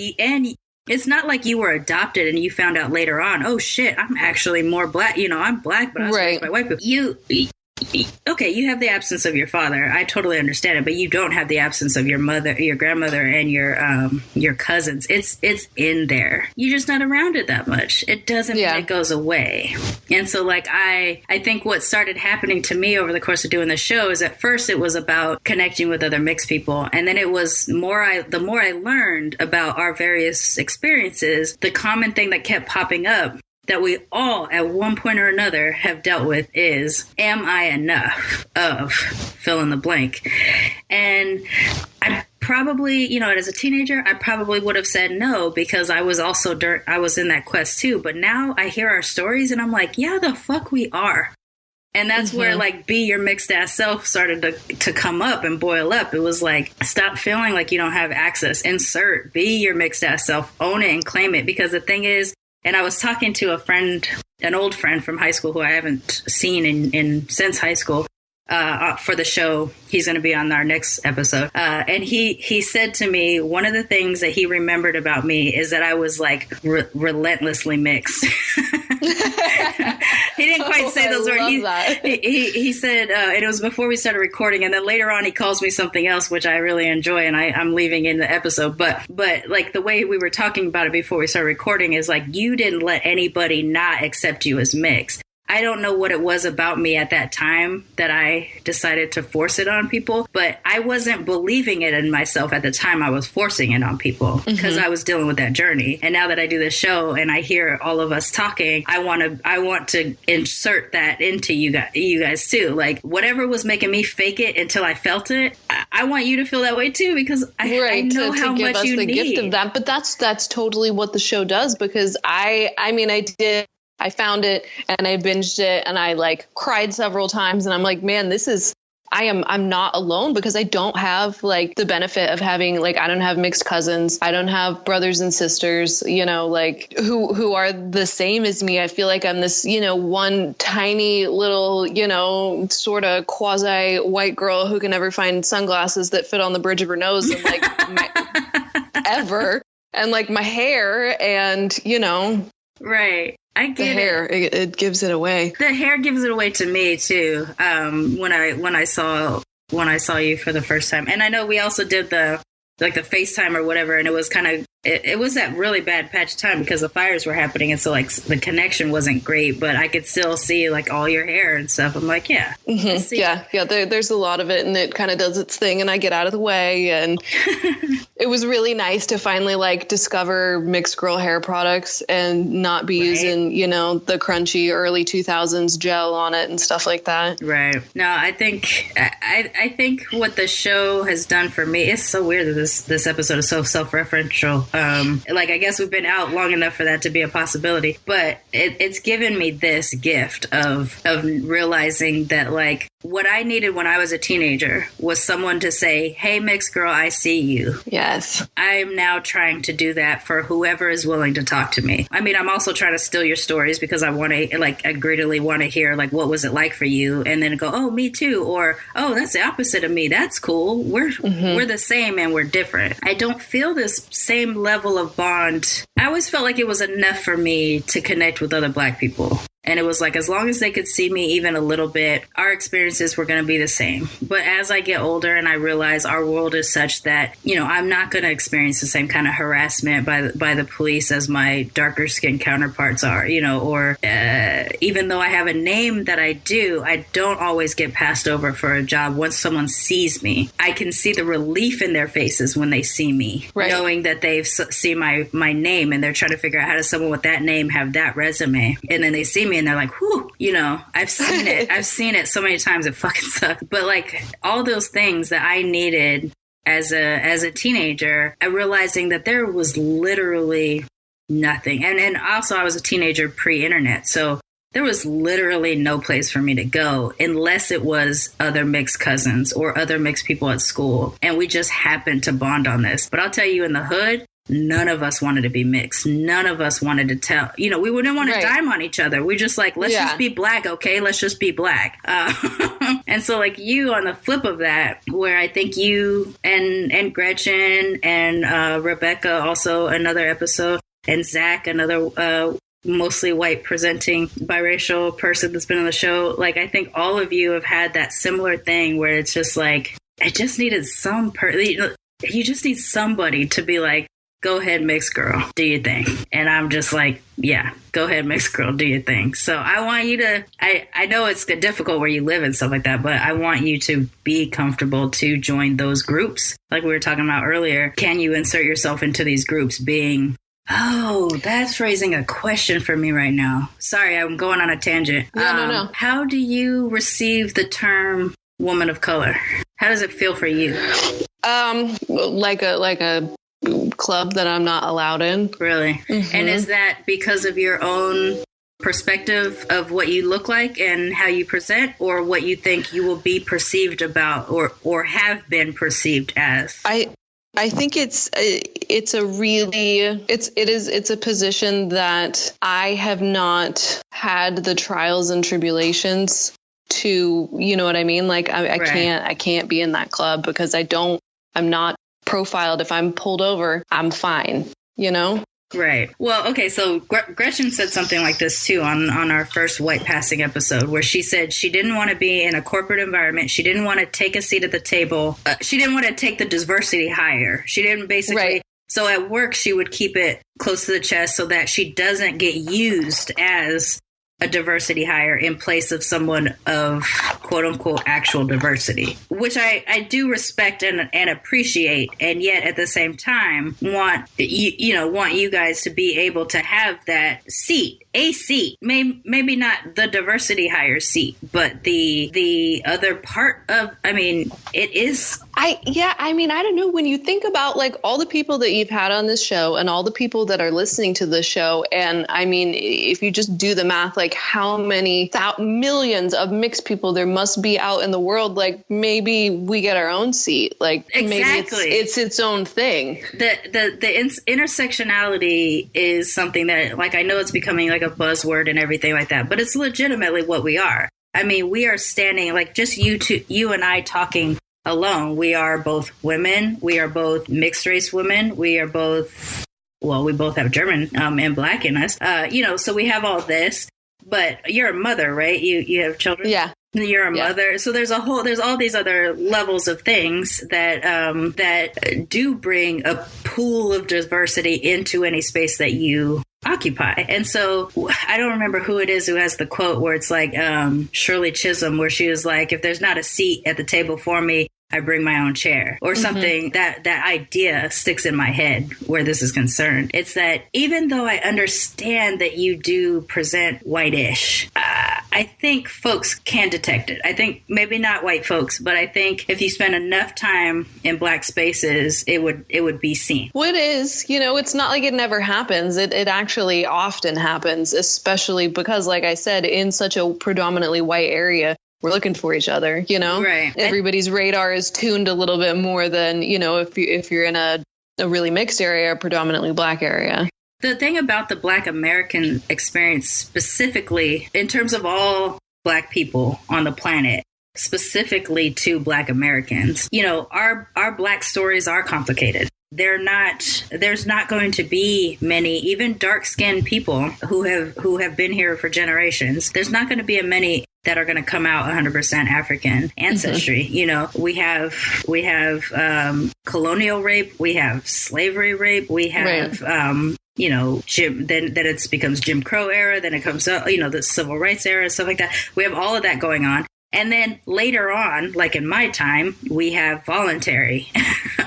it's not like you were adopted and you found out later on, oh shit, I'm actually more black. You know, I'm black, but I was raised by white people. Okay, you have the absence of your father. I totally understand it, but you don't have the absence of your mother, your grandmother, and your cousins. It's in there. You're just not around it that much. It doesn't mean it goes away. And so, like, I think what started happening to me over the course of doing the show is at first it was about connecting with other mixed people, and then it was the more I learned about our various experiences, the common thing that kept popping up that we all at one point or another have dealt with is, am I enough of fill in the blank? And I probably, you know, as a teenager, I probably would have said no because I was also I was in that quest too. But now I hear our stories and I'm like, yeah, the fuck we are. And that's where, like, be your mixed ass self started to come up and boil up. It was like, stop feeling like you don't have access. Insert, be your mixed ass self, own it and claim it. Because the thing is, and I was talking to a friend, an old friend from high school who I haven't seen in since high school for the show. He's going to be on our next episode. And he said to me, one of the things that he remembered about me is that I was like relentlessly mixed. He didn't quite say those words. He said, and it was before we started recording. And then later on, he calls me something else, which I really enjoy. And I'm leaving in the episode. But like the way we were talking about it before we started recording is like, you didn't let anybody not accept you as mixed. I don't know what it was about me at that time that I decided to force it on people, but I wasn't believing it in myself at the time I was forcing it on people because I was dealing with that journey. And now that I do this show and I hear all of us talking, I want to insert that into you guys too. Like whatever was making me fake it until I felt it, I want you to feel that way too because I know how much you need. To give us the gift of that. But that's totally what the show does because I found it and I binged it and I like cried several times and I'm like, man, I'm not alone because I don't have like the benefit of having like, I don't have mixed cousins. I don't have brothers and sisters, you know, like who are the same as me. I feel like I'm this, you know, one tiny little, you know, sort of quasi white girl who can never find sunglasses that fit on the bridge of her nose and like ever. And like my hair and, you know, right. I get the hair. It gives it away. The hair gives it away to me too. When I saw you for the first time, and I know we also did the FaceTime or whatever, and it was kind of it was that really bad patch of time because the fires were happening, and so like the connection wasn't great, but I could still see like all your hair and stuff. I'm like, yeah, yeah. There's a lot of it, and it kind of does its thing, and I get out of the way, and it was really nice to finally like discover mixed girl hair products and not be using, you know, the crunchy early 2000s gel on it and stuff like that. Right. No, I think what the show has done for me, it's so weird that this episode is so self-referential. Like, I guess we've been out long enough for that to be a possibility, but it's given me this gift of realizing that like what I needed when I was a teenager was someone to say, hey, mixed girl, I see you. Yes. I'm now trying to do that for whoever is willing to talk to me. I mean, I'm also trying to steal your stories because I want to, like, I greedily want to hear, like, what was it like for you? And then go, oh, me too. Or, oh, that's the opposite of me. That's cool. We're the same and we're different. I don't feel this same level of bond. I always felt like it was enough for me to connect with other Black people. And it was like, as long as they could see me even a little bit, our experiences were going to be the same. But as I get older and I realize our world is such that, you know, I'm not going to experience the same kind of harassment by the police as my darker skinned counterparts are, you know, or even though I have a name that I don't always get passed over for a job. Once someone sees me, I can see the relief in their faces when they see me, right, knowing that they've seen my name and they're trying to figure out, how does someone with that name have that resume? And then they see me and they're like, whew, you know, I've seen it. I've seen it so many times. It fucking sucks. But like all those things that I needed as a teenager, I realizing that there was literally nothing. And also I was a teenager pre-internet. So there was literally no place for me to go unless it was other mixed cousins or other mixed people at school. And we just happened to bond on this. But I'll tell you, in the hood, none of us wanted to be mixed. None of us wanted to tell, you know, we wouldn't want to dime on each other. We just like, let's just be Black. Okay. Let's just be Black. And so like you on the flip of that, where I think you and Gretchen and Rebecca, also another episode, and Zach, another mostly white presenting biracial person that's been on the show. Like, I think all of you have had that similar thing where it's just like, I just needed you just need somebody to be like, go ahead, mixed girl, do your thing. And I'm just like, yeah, go ahead, mixed girl, do your thing. So I want you to, I know it's difficult where you live and stuff like that, but I want you to be comfortable to join those groups. Like we were talking about earlier, can you insert yourself into these groups being, oh, that's raising a question for me right now. Sorry, I'm going on a tangent. No. How do you receive the term woman of color? How does it feel for you? Like a club that I'm not allowed in. Really? Mm-hmm. And is that because of your own perspective of what you look like and how you present, or what you think you will be perceived about or have been perceived as? I think it's a position that I have not had the trials and tribulations to, you know what I mean? Like I can't be in that club because I'm not profiled. If I'm pulled over, I'm fine, you know? Right. Well, okay. So Gretchen said something like this too on our first white passing episode, where she said she didn't want to be in a corporate environment. She didn't want to take a seat at the table. She didn't want to take the diversity higher. She didn't basically. Right. So at work, she would keep it close to the chest so that she doesn't get used as a diversity hire in place of someone of quote unquote actual diversity, which I do respect and appreciate. And yet at the same time, want you guys to be able to have that seat, a seat, maybe not the diversity hire seat, but the other part of, it is. I don't know. When you think about like all the people that you've had on this show and all the people that are listening to the show, and I mean, if you just do the math, like how many millions of mixed people there must be out in the world, like maybe we get our own seat. Like exactly. Maybe it's its own thing. The intersectionality is something that, like, I know it's becoming like a buzzword and everything like that, but it's legitimately what we are. I mean, we are standing, like, just you and I talking alone. We are both women. We are both mixed race women. We are both, well, we both have German and Black in us. So we have all this. But you're a mother, right? You have children. Yeah. You're a mother. So there's all these other levels of things that do bring a pool of diversity into any space that you occupy. And so I don't remember who it is who has the quote where it's like Shirley Chisholm, where she was like, if there's not a seat at the table for me, I bring my own chair, or something. That idea sticks in my head where this is concerned. It's that even though I understand that you do present whitish, I think folks can detect it. I think maybe not white folks, but I think if you spend enough time in Black spaces, it would be seen. Well, it is, it's not like it never happens. It actually often happens, especially because, like I said, in such a predominantly white area, we're looking for each other, you know? Right. Everybody's radar is tuned a little bit more than, you know, if you're in a really mixed area, predominantly Black area. The thing about the Black American experience specifically, in terms of all Black people on the planet, specifically to Black Americans, you know, our Black stories are complicated. There's not going to be many, even dark-skinned people who have been here for generations. There's not going to be many that are going to come out 100% African ancestry. Mm-hmm. You know, we have colonial rape, we have slavery rape, we have you know, then it becomes Jim Crow era, then it comes up, you know, the civil rights era, stuff like that. We have all of that going on. And then later on, like in my time, we have voluntary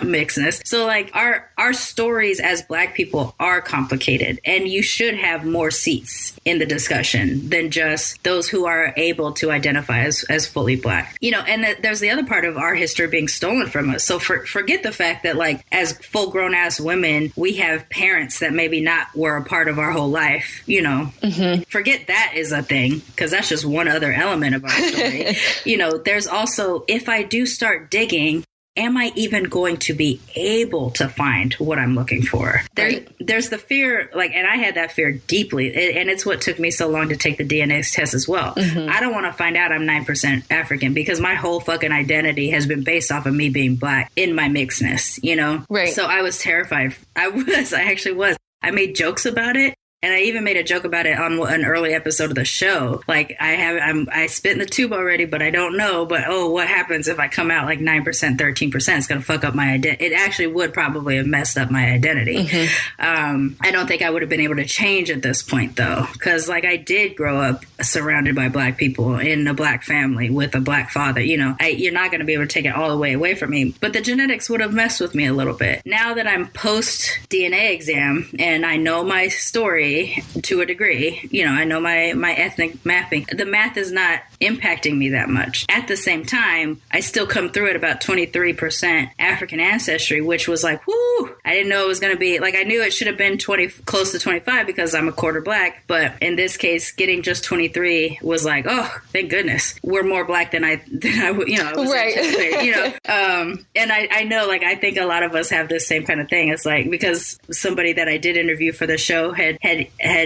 mixedness. So like our stories as Black people are complicated, and you should have more seats in the discussion than just those who are able to identify as fully Black. You know, and there's the other part of our history being stolen from us. So forget the fact that like as full grown ass women, we have parents that maybe not were a part of our whole life, you know, forget that is a thing, because that's just one other element of our story. You know, there's also, if I do start digging, am I even going to be able to find what I'm looking for? There's the fear, like, and I had that fear deeply, and it's what took me so long to take the DNA test as well. I don't want to find out I'm 9% African, because my whole fucking identity has been based off of me being Black in my mixedness, you know? Right. So I was terrified. I actually was. I made jokes about it. And I even made a joke about it on an early episode of the show. Like I spit in the tube already, but I don't know. But what happens if I come out like 9%, 13%? It's going to fuck up my identity. It actually would probably have messed up my identity. I don't think I would have been able to change at this point though, because like I did grow up surrounded by Black people in a Black family with a Black father. You know, you're not going to be able to take it all the way away from me. But the genetics would have messed with me a little bit. Now that I'm post DNA exam and I know my story to a degree, you know, I know my ethnic mapping. The math is not impacting me that much. At the same time, I still come through at about 23% African ancestry, which was like, whoo, I didn't know it was going to be, like, I knew it should have been close to 25 because I'm a quarter Black. But in this case, getting just 23 was like, oh, thank goodness. We're more Black than I you know, was anticipating, you know. And I know, like, I think a lot of us have this same kind of thing. It's like, because somebody that I did interview for the show had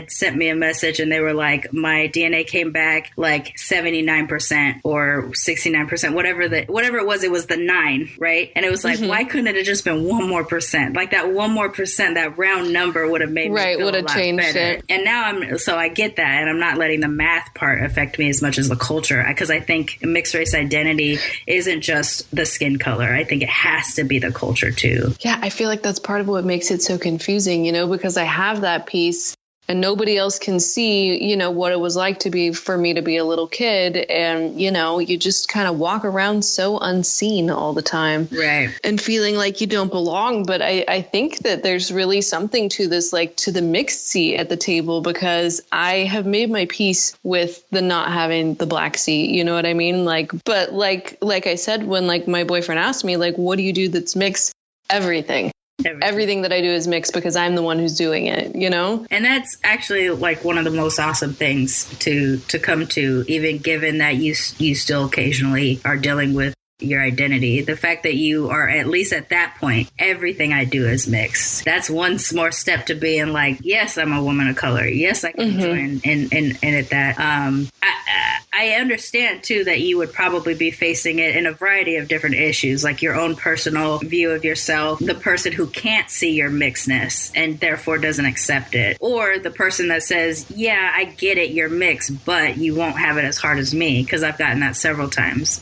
sent me a message, and they were like, my DNA came back like 79% or 69%, whatever it was the 9, right? And it was like, why couldn't it have just been 1 more percent? Like that 1 more percent, that round number would have made me feel would have changed better. It. And now so I get that, and I'm not letting the math part affect me as much as the culture, because I think mixed race identity isn't just the skin color. I think it has to be the culture too. Yeah, I feel like that's part of what makes it so confusing, you know, because I have that piece and nobody else can see, you know, what it was like for me to be a little kid. And, you know, you just kind of walk around so unseen all the time. Right. And feeling like you don't belong. But I think that there's really something to this, like to the mixed seat at the table, because I have made my peace with the not having the Black seat. You know what I mean? But I said, when like my boyfriend asked me, like, what do you do that's mixed? Everything. Everything that I do is mixed because I'm the one who's doing it, you know? And that's actually like one of the most awesome things to come to, even given that you still occasionally are dealing with your identity. The fact that you are, at least at that point, everything I do is mixed. That's one more step to being like, yes, I'm a woman of color. Yes, I can join in at that. I understand too that you would probably be facing it in a variety of different issues, like your own personal view of yourself, the person who can't see your mixedness and therefore doesn't accept it, or the person that says, yeah, I get it, you're mixed, but you won't have it as hard as me, because I've gotten that several times.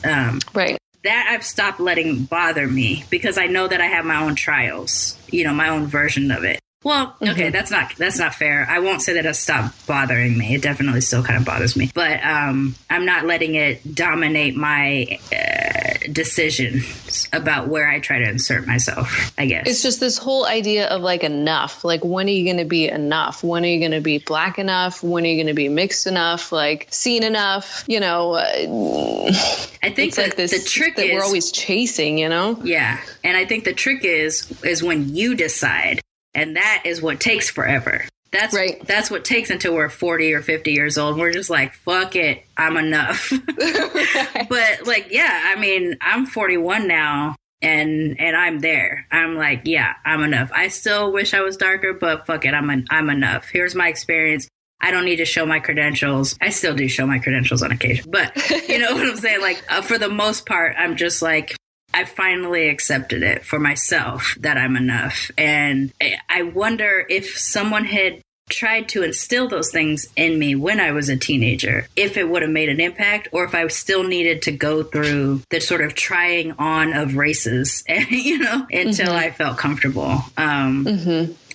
Right. That I've stopped letting bother me, because I know that I have my own trials, you know, my own version of it. Well, okay, that's not fair. I won't say that it stopped bothering me. It definitely still kind of bothers me. But I'm not letting it dominate my decisions about where I try to insert myself, I guess. It's just this whole idea of like enough. Like, when are you going to be enough? When are you going to be Black enough? When are you going to be mixed enough? Like, seen enough? You know, I think that like the trick that is we're always chasing, you know? Yeah. And I think the trick is when you decide. And that is what takes forever. That's what takes until we're 40 or 50 years old. We're just like, fuck it, I'm enough. Right. But like, yeah, I mean, I'm 41 now. And I'm there. I'm like, yeah, I'm enough. I still wish I was darker, but fuck it, I'm enough. Here's my experience. I don't need to show my credentials. I still do show my credentials on occasion, but you know what I'm saying? Like, for the most part, I'm just like, I finally accepted it for myself that I'm enough. And I wonder if someone had tried to instill those things in me when I was a teenager, if it would have made an impact, or if I still needed to go through the sort of trying on of races, you know, until I felt comfortable.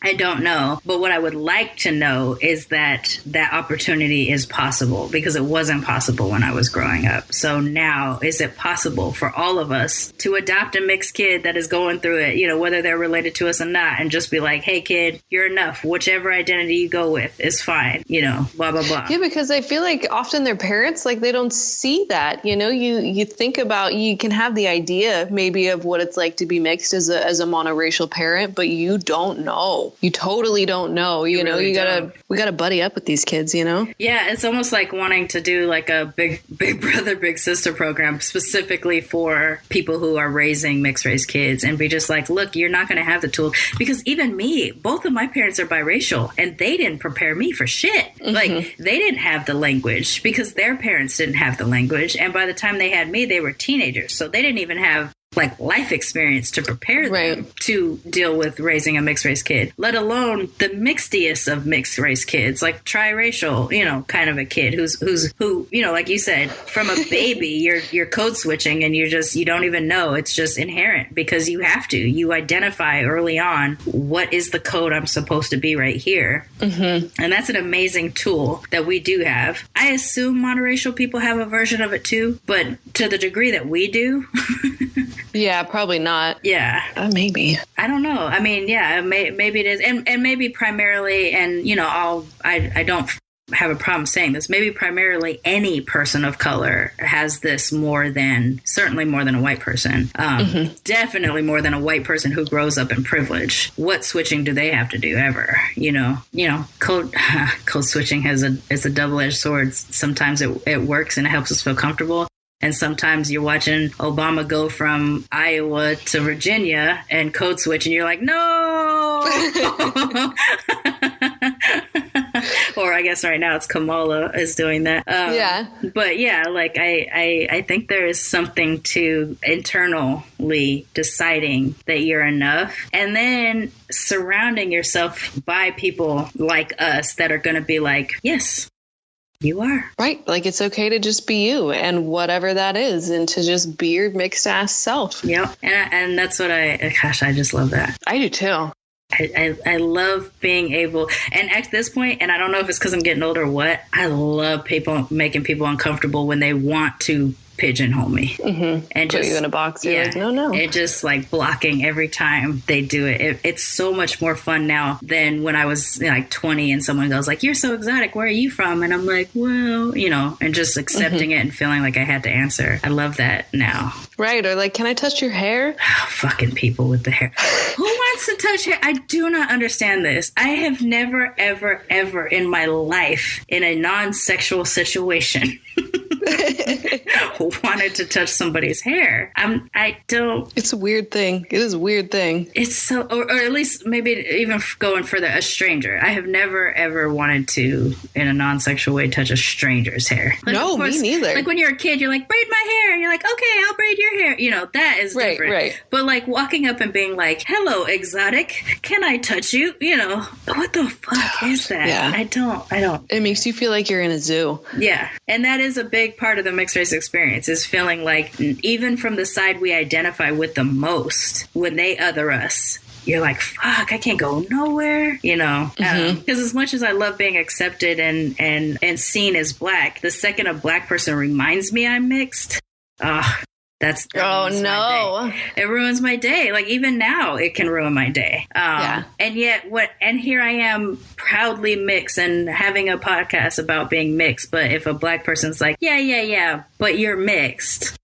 I don't know. But what I would like to know is that that opportunity is possible, because it wasn't possible when I was growing up. So now, is it possible for all of us to adopt a mixed kid that is going through it, you know, whether they're related to us or not, and just be like, hey, kid, you're enough. Whichever identity you go with is fine, you know, blah, blah, blah. Yeah, because I feel like often their parents, like, they don't see that, you know, you think about, you can have the idea maybe of what it's like to be mixed as a monoracial parent, but you don't know. You totally don't know. You know, really we gotta buddy up with these kids, you know? Yeah, it's almost like wanting to do like a big brother, big sister program specifically for people who are raising mixed race kids, and be just like, look, you're not going to have the tools. Because even me, both of my parents are biracial, and they didn't prepare me for shit. Like, they didn't have the language because their parents didn't have the language. And by the time they had me, they were teenagers. So they didn't even have like life experience to prepare them to deal with raising a mixed race kid, let alone the mixediest of mixed race kids, like triracial, you know, kind of a kid who, you know, like you said, from a baby, you're code switching, and you don't even know. It's just inherent because you have to. You identify early on, what is the code I'm supposed to be right here. And that's an amazing tool that we do have. I assume monoracial people have a version of it too, but to the degree that we do, yeah, probably not. Yeah. Maybe. I don't know. I mean, yeah, maybe it is. And maybe primarily, and, you know, I don't have a problem saying this, maybe primarily any person of color has this certainly more than a white person. Definitely more than a white person who grows up in privilege. What switching do they have to do ever? You know, code switching is a double-edged sword. Sometimes it works and it helps us feel comfortable. And sometimes you're watching Obama go from Iowa to Virginia and code switch, and you're like, no. Or I guess right now it's Kamala is doing that. Yeah. But yeah, like I think there is something to internally deciding that you're enough, and then surrounding yourself by people like us that are going to be like, yes, you are. Right. Like, it's okay to just be you, and whatever that is, and to just be your mixed ass self. Yep. And that's what I just love that. I do too. I love being able, and at this point, and I don't know if it's because I'm getting older or what, I love making people uncomfortable when they want to pigeonhole me and put you in a box. You're like, no. It just like blocking every time they do it. It's so much more fun now than when I was like 20 and someone goes like, you're so exotic, where are you from? And I'm like, well, you know, and just accepting it and feeling like I had to answer. I love that now. Right. Or like, can I touch your hair? Fucking people with the hair. Who wants to touch hair? I do not understand this. I have never, ever, ever in my life in a non-sexual situation wanted to touch somebody's hair. I don't. It's a weird thing. It is a weird thing. It's so, or at least maybe even going further, a stranger. I have never ever wanted to, in a non-sexual way, touch a stranger's hair. Like, no, course, me neither. Like when you're a kid, you're like, braid my hair. You're like, okay, I'll braid your hair. You know, that is different. Right. But like walking up and being like, hello, exotic, can I touch you? You know, what the fuck is that? Yeah. I don't. It makes you feel like you're in a zoo. Yeah. And that is a big part of the mixed race experience, is feeling like even from the side we identify with the most, when they other us, you're like, fuck, I can't go nowhere, you know? Because as much as I love being accepted and seen as black, the second a black person reminds me I'm mixed, that no, it ruins my day. Like even now it can ruin my day. And yet and here I am proudly mixed and having a podcast about being mixed. But if a black person's like, yeah, but you're mixed,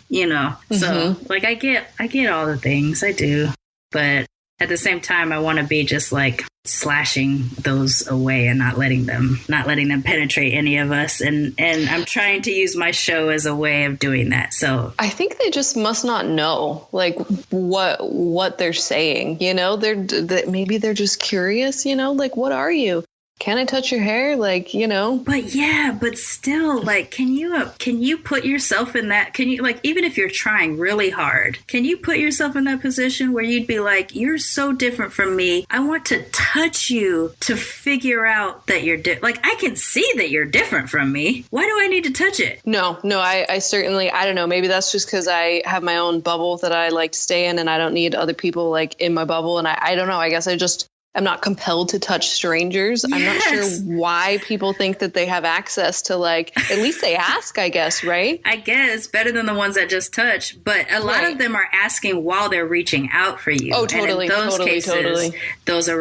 you know, so like I get all the things, I do. But at the same time, I want to be just like slashing those away and not letting them penetrate any of us. And I'm trying to use my show as a way of doing that. So I think they just must not know like what they're saying, you know, maybe they're just curious, you know, like, what are you? Can I touch your hair? Like, you know. But still, like, can you put yourself in that? Can you, like, even if you're trying really hard, can you put yourself in that position where you'd be like, you're so different from me. I want to touch you to figure out that you're like, I can see that you're different from me. Why do I need to touch it? No, I certainly, I don't know. Maybe that's just because I have my own bubble that I like to stay in and I don't need other people like in my bubble. And I don't know. I guess I'm not compelled to touch strangers. Yes. I'm not sure why people think that they have access to, like, at least they ask, I guess, right? I guess better than the ones that just touch. But a lot of them are asking while they're reaching out for you. Oh, totally. And in those cases, totally. Those are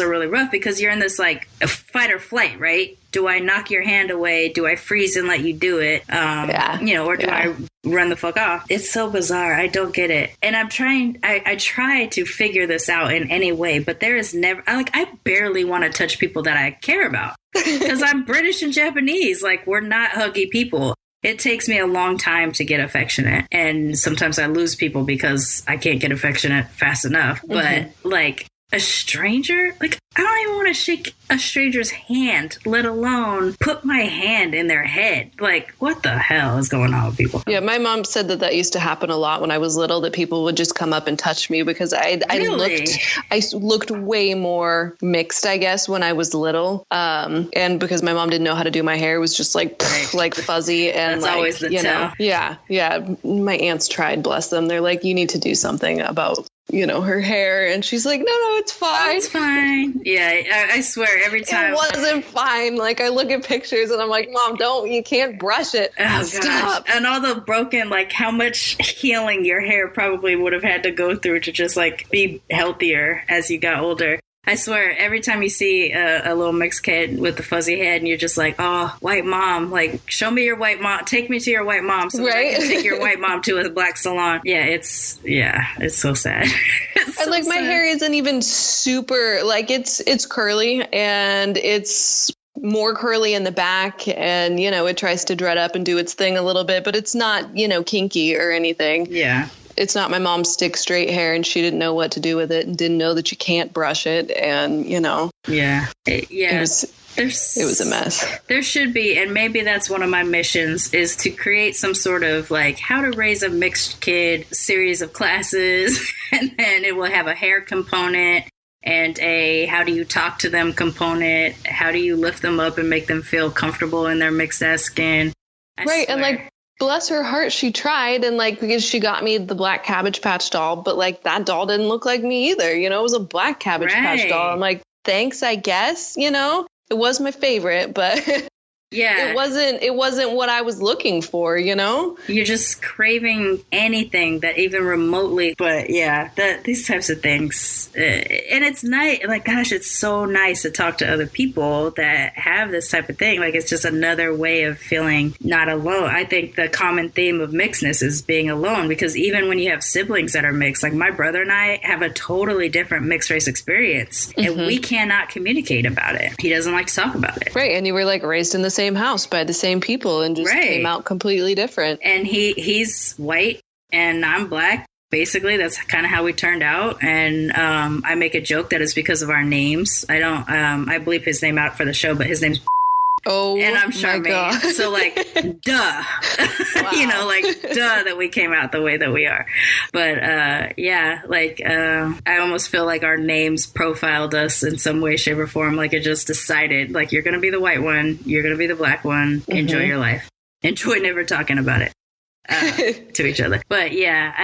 really rough because you're in this like a fight or flight, right? Do I knock your hand away? Do I freeze and let you do it? You know, or do I run the fuck off? It's so bizarre. I don't get it. And I'm trying, I try to figure this out in any way, but there is never, I barely want to touch people that I care about because I'm British and Japanese. Like, we're not huggy people. It takes me a long time to get affectionate. And sometimes I lose people because I can't get affectionate fast enough. But like, a stranger, like, I don't even want to shake a stranger's hand, let alone put my hand in their head. Like, what the hell is going on with people? Yeah, my mom said that used to happen a lot when I was little, that people would just come up and touch me because I looked way more mixed, I guess, when I was little. And because my mom didn't know how to do my hair, it was just like fuzzy. And that's always the tell. Yeah. My aunts tried, bless them. They're like, you need to do something about, you know, her hair. And she's like, no, it's fine. It's fine. Yeah, I swear every time. It wasn't fine. Like, I look at pictures and I'm like, Mom, you can't brush it. Oh, Stop. Gosh. And all the broken, like, how much healing your hair probably would have had to go through to just, like, be healthier as you got older. I swear, every time you see a little mixed kid with the fuzzy head and you're just like, oh, white mom, like, show me your white mom. Take me to your white mom so that I can take your white mom to a black salon. Yeah, it's so sad. And like, my hair isn't even super, like, it's curly and it's more curly in the back and, you know, it tries to dread up and do its thing a little bit, but it's not, you know, kinky or anything. Yeah. It's not my mom's stick straight hair and she didn't know what to do with it and didn't know that you can't brush it. And, you know, it was a mess. There should be. And maybe that's one of my missions is to create some sort of like how to raise a mixed kid series of classes. And then it will have a hair component and a how do you talk to them component. How do you lift them up and make them feel comfortable in their mixed ass skin? Right. And like, bless her heart, she tried, and like, because she got me the black Cabbage Patch doll, but like that doll didn't look like me either. You know, it was a black Cabbage Patch doll. I'm like, thanks, I guess. You know, it was my favorite, but yeah, it wasn't what I was looking for. You know, you're just craving anything that even remotely. But yeah, these types of things, and it's nice. Like, gosh, it's so nice to talk to other people that have this type of thing. Like, it's just another way of feeling not alone. I think the common theme of mixedness is being alone, because even when you have siblings that are mixed, like my brother and I have a totally different mixed race experience, and we cannot communicate about it. He doesn't like to talk about it. Right, and you were like raised in the same house by the same people and just came out completely different. And he's white and I'm black. Basically, that's kind of how we turned out. And I make a joke that it's because of our names. I bleep his name out for the show, but his name's and I'm Sharmane. So like, duh, you know, like, duh that we came out the way that we are. But I almost feel like our names profiled us in some way, shape, or form. Like, it just decided, like, you're going to be the white one, you're going to be the black one. Enjoy your life. Enjoy never talking about it to each other. But yeah,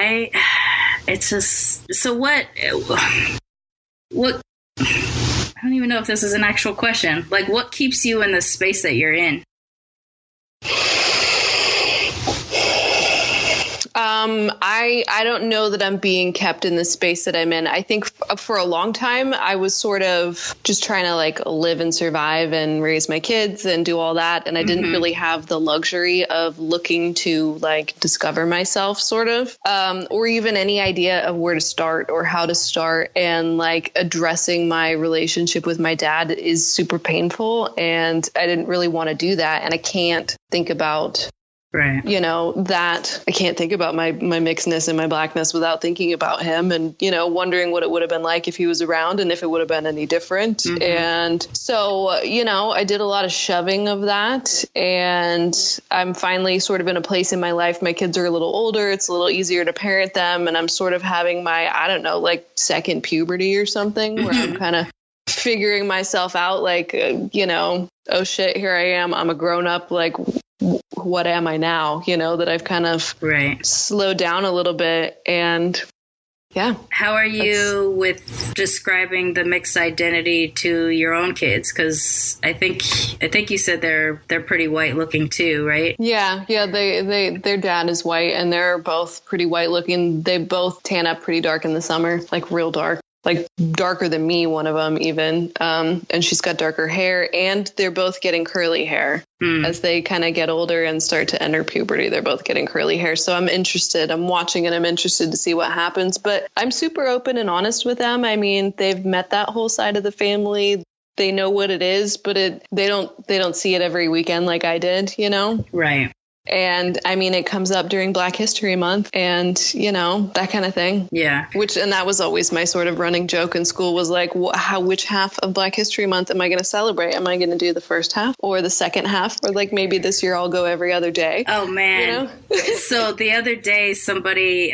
it's just, so what? I don't even know if this is an actual question. Like, what keeps you in the space that you're in? I don't know that I'm being kept in the space that I'm in. I think for a long time, I was sort of just trying to like live and survive and raise my kids and do all that. And I didn't really have the luxury of looking to like discover myself sort of, or even any idea of where to start or how to start. And like addressing my relationship with my dad is super painful. And I didn't really want to do that. And I can't think about that I can't think about my mixedness and my blackness without thinking about him and, wondering what it would have been like if he was around and if it would have been any different. And so, I did a lot of shoving of that, and I'm finally sort of in a place in my life. My kids are a little older. It's a little easier to parent them. And I'm sort of having my, I don't know, like second puberty or something where I'm kind of figuring myself out like, oh shit, here I am. I'm a grown up, like, what am I now? That I've kind of slowed down a little bit. And yeah. How are you with describing the mixed identity to your own kids? Because I think you said they're pretty white looking too, right? Yeah. Their dad is white, and they're both pretty white looking. They both tan up pretty dark in the summer, like real dark. Like darker than me, one of them even. And she's got darker hair, and they're both getting curly hair as they kind of get older and start to enter puberty. They're both getting curly hair. So I'm interested. I'm watching and I'm interested to see what happens. But I'm super open and honest with them. I mean, they've met that whole side of the family. They know what it is, but they don't see it every weekend like I did, Right. And I mean, it comes up during Black History Month and, that kind of thing. Yeah. And that was always my sort of running joke in school was like, which half of Black History Month am I going to celebrate? Am I going to do the first half or the second half? Or like maybe this year I'll go every other day. Oh, man. So the other day somebody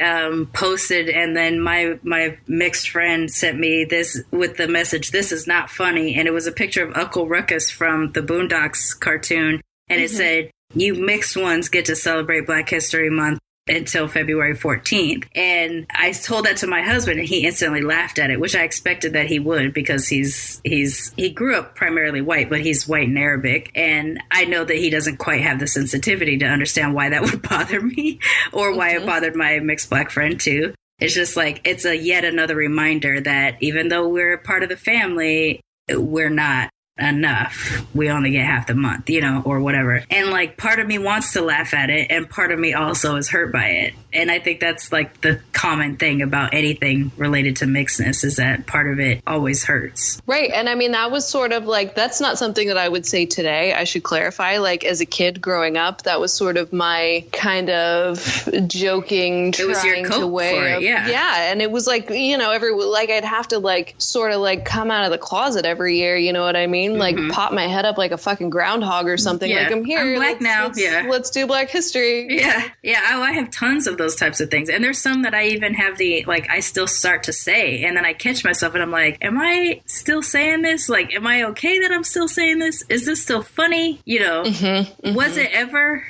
posted, and then my mixed friend sent me this with the message, "This is not funny." And it was a picture of Uncle Ruckus from the Boondocks cartoon. And it said, "You mixed ones get to celebrate Black History Month until February 14th. And I told that to my husband, and he instantly laughed at it, which I expected that he would, because he grew up primarily white, but he's white and Arabic. And I know that he doesn't quite have the sensitivity to understand why that would bother me or why it bothered my mixed Black friend too. It's just like, it's a yet another reminder that even though we're part of the family, we're not enough. We only get half the month, or whatever. And like, part of me wants to laugh at it, and part of me also is hurt by it. And I think that's like the common thing about anything related to mixedness, is that part of it always hurts. Right. And I mean, that was sort of like, that's not something that I would say today. I should clarify, like as a kid growing up, that was sort of my kind of joking, trying to way. Yeah. And it was like, I'd have to like sort of like come out of the closet every year. You know what I mean? Like pop my head up like a fucking groundhog or something. Like, I'm here. I'm Black now. Let's do Black history. Yeah. I have tons of those types of things. And there's some that I even have I still start to say. And then I catch myself and I'm like, am I still saying this? Like, am I okay that I'm still saying this? Is this still funny? Was it ever?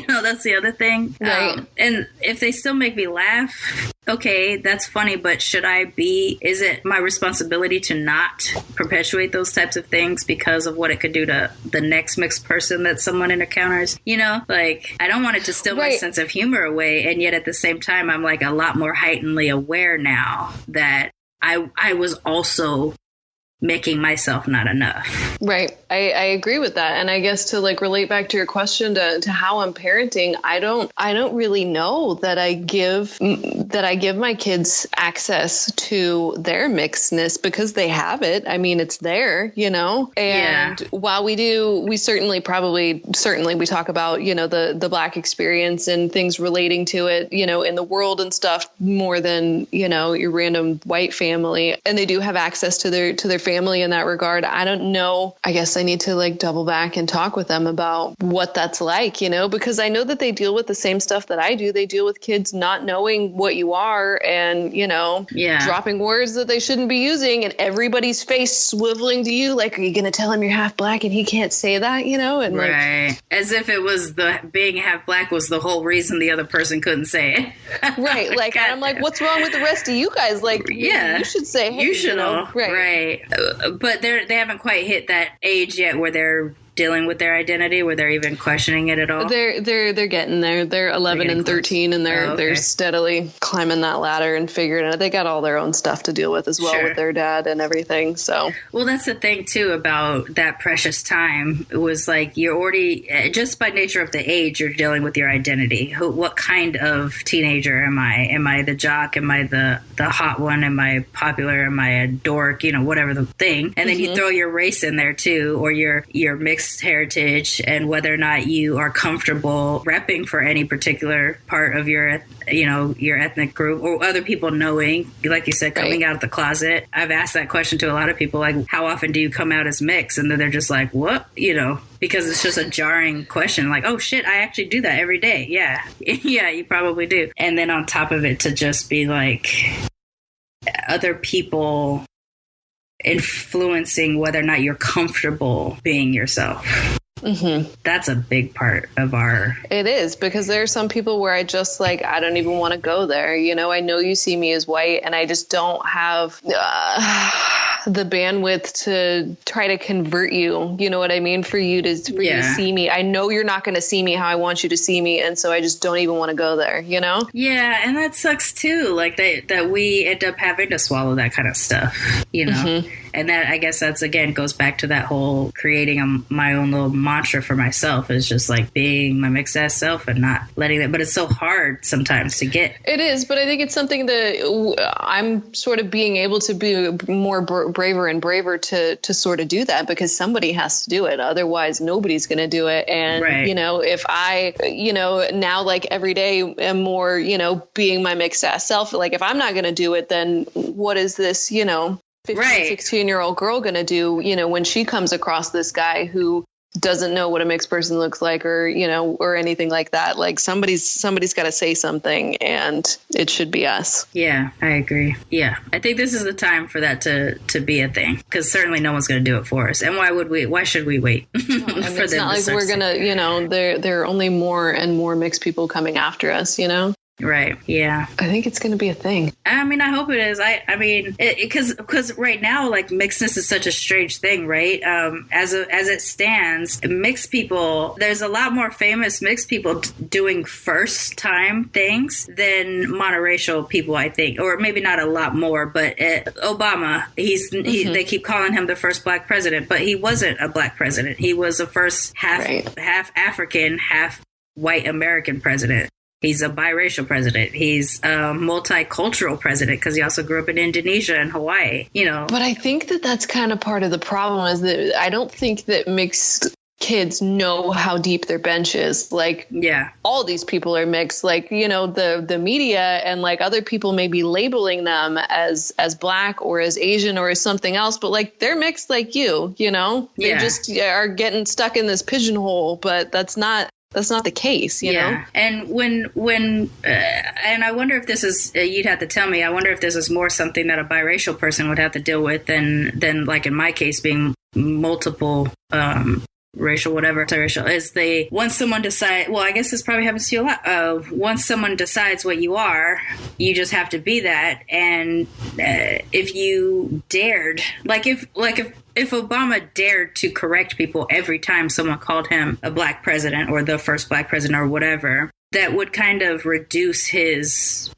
That's the other thing. Right. And if they still make me laugh, okay, that's funny, but is it my responsibility to not perpetuate those types of things because of what it could do to the next mixed person that someone encounters? Like, I don't want it to steal my sense of humor away. And yet at the same time, I'm like a lot more heightenedly aware now that I was also making myself not enough. Right. I agree with that. And I guess to like relate back to your question to how I'm parenting, I don't really know that I give my kids access to their mixedness because they have it. I mean, it's there, and while we certainly we talk about, the Black experience and things relating to it, in the world and stuff more than, your random white family. And they do have access to their family in that regard. I don't know. I guess I need to like double back and talk with them about what that's like, because I know that they deal with the same stuff that I do. They deal with kids not knowing what you are and, dropping words that they shouldn't be using, and everybody's face swiveling to you. Like, are you going to tell him you're half Black and he can't say that, and right. As if it was being half Black was the whole reason the other person couldn't say it. Right. Like, and I'm like, what's wrong with the rest of you guys? Like, you should say, hey, you should know. Right. But they haven't quite hit that age yet where they're dealing with their identity, where they're even questioning it at all? They're getting there. They're 11 and 13, and they're steadily climbing that ladder and figuring it out. They got all their own stuff to deal with as well, with their dad and everything. So, well, that's the thing too about that precious time. It was like you're already, just by nature of the age, you're dealing with your identity. What kind of teenager am I? Am I the jock? Am I the hot one? Am I popular? Am I a dork? Whatever the thing. And then you throw your race in there too, or your mixed heritage, and whether or not you are comfortable repping for any particular part of your ethnic group, or other people knowing, like you said, coming out of the closet. I've asked that question to a lot of people, like, how often do you come out as mixed? And then they're just like, what? Because it's just a jarring question, like, oh shit, I actually do that every day. Yeah. Yeah, you probably do. And then on top of it, to just be like other people influencing whether or not you're comfortable being yourself. That's a big part of our... It is, because there are some people where I just like, I don't even want to go there. I know you see me as white, and I just don't have the bandwidth to try to convert you. You know what I mean? For you to see me. I know you're not going to see me how I want you to see me. And so I just don't even want to go there, Yeah. And that sucks too. Like that we end up having to swallow that kind of stuff, And that, I guess that's, again, goes back to that whole creating my own little mantra for myself, is just like being my mixed ass self and not letting that. But it's so hard sometimes to get. It is. But I think it's something that I'm sort of being able to be more braver and braver to sort of do that, because somebody has to do it. Otherwise, nobody's going to do it. And, if I, now like every day am more, being my mixed ass self, like if I'm not going to do it, then what is this, 15, 16-year-old girl going to do, when she comes across this guy who doesn't know what a mixed person looks like, or, or anything like that. Like somebody's got to say something, and it should be us. Yeah, I agree. Yeah. I think this is the time for that to be a thing, because certainly no one's going to do it for us. And why should we wait? For it's not like we're going to, there are only more and more mixed people coming after us, Right. Yeah. I think it's going to be a thing. I mean, I hope it is. I mean, because right now, like, mixedness is such a strange thing, right? As it stands, mixed people, there's a lot more famous mixed people doing first time things than monoracial people, I think, or maybe not a lot more, but Obama, they keep calling him the first black president, but he wasn't a black president. He was the first half African, half white American president. He's a biracial president. He's a multicultural president, because he also grew up in Indonesia and Hawaii, But I think that's kind of part of the problem, is that I don't think that mixed kids know how deep their bench is. Like, all these people are mixed. Like, the media and like other people may be labeling them as black or as Asian or as something else, but like they're mixed like you, They just are getting stuck in this pigeonhole, but that's not the case, know? And when and I wonder if this is, you'd have to tell me, I wonder if this is more something that a biracial person would have to deal with than like in my case, being multiple racial, whatever, multiracial, is once someone decides, well, I guess this probably happens to you a lot. Once someone decides what you are, you just have to be that. And if you dared, if Obama dared to correct people every time someone called him a black president or the first black president or whatever, that would kind of reduce his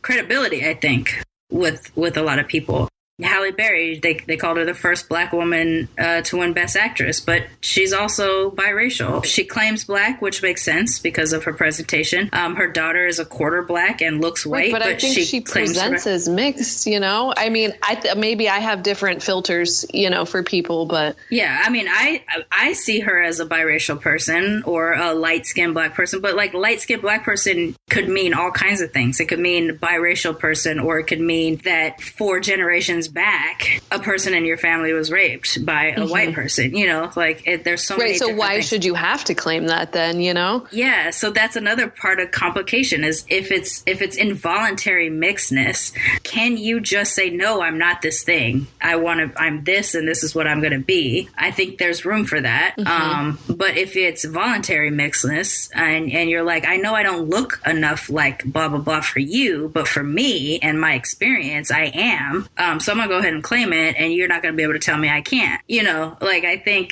credibility, I think, with a lot of people. Halle Berry, they called her the first black woman to win Best Actress, but she's also biracial. She claims black, which makes sense because of her presentation. Her daughter is a quarter black and looks white, but I think she presents as mixed, I mean, maybe I have different filters, for people, but... Yeah, I mean, I see her as a biracial person or a light-skinned black person, but like light-skinned black person could mean all kinds of things. It could mean biracial person, or it could mean that 4 generations back, a person in your family was raped by a white person, there's so many. Right. So why should you have to claim that then, Yeah. So that's another part of complication, is if it's involuntary mixedness, can you just say, no, I'm not this thing. I'm this, and this is what I'm going to be. I think there's room for that. But if it's voluntary mixedness and you're like, I know I don't look enough like blah, blah, blah for you, but for me and my experience, I am. So I'm I'm going to go ahead and claim it, and you're not going to be able to tell me I can't. You know, like, I think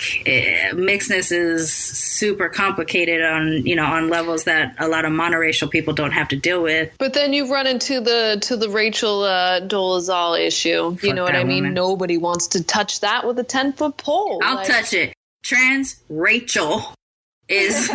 mixedness is super complicated on levels that a lot of monoracial people don't have to deal with. But then you run into the Rachel Dolezal issue. Fuck, you know what I mean? woman. Nobody wants to touch that with a 10-foot pole. I'll touch it. Trans Rachel is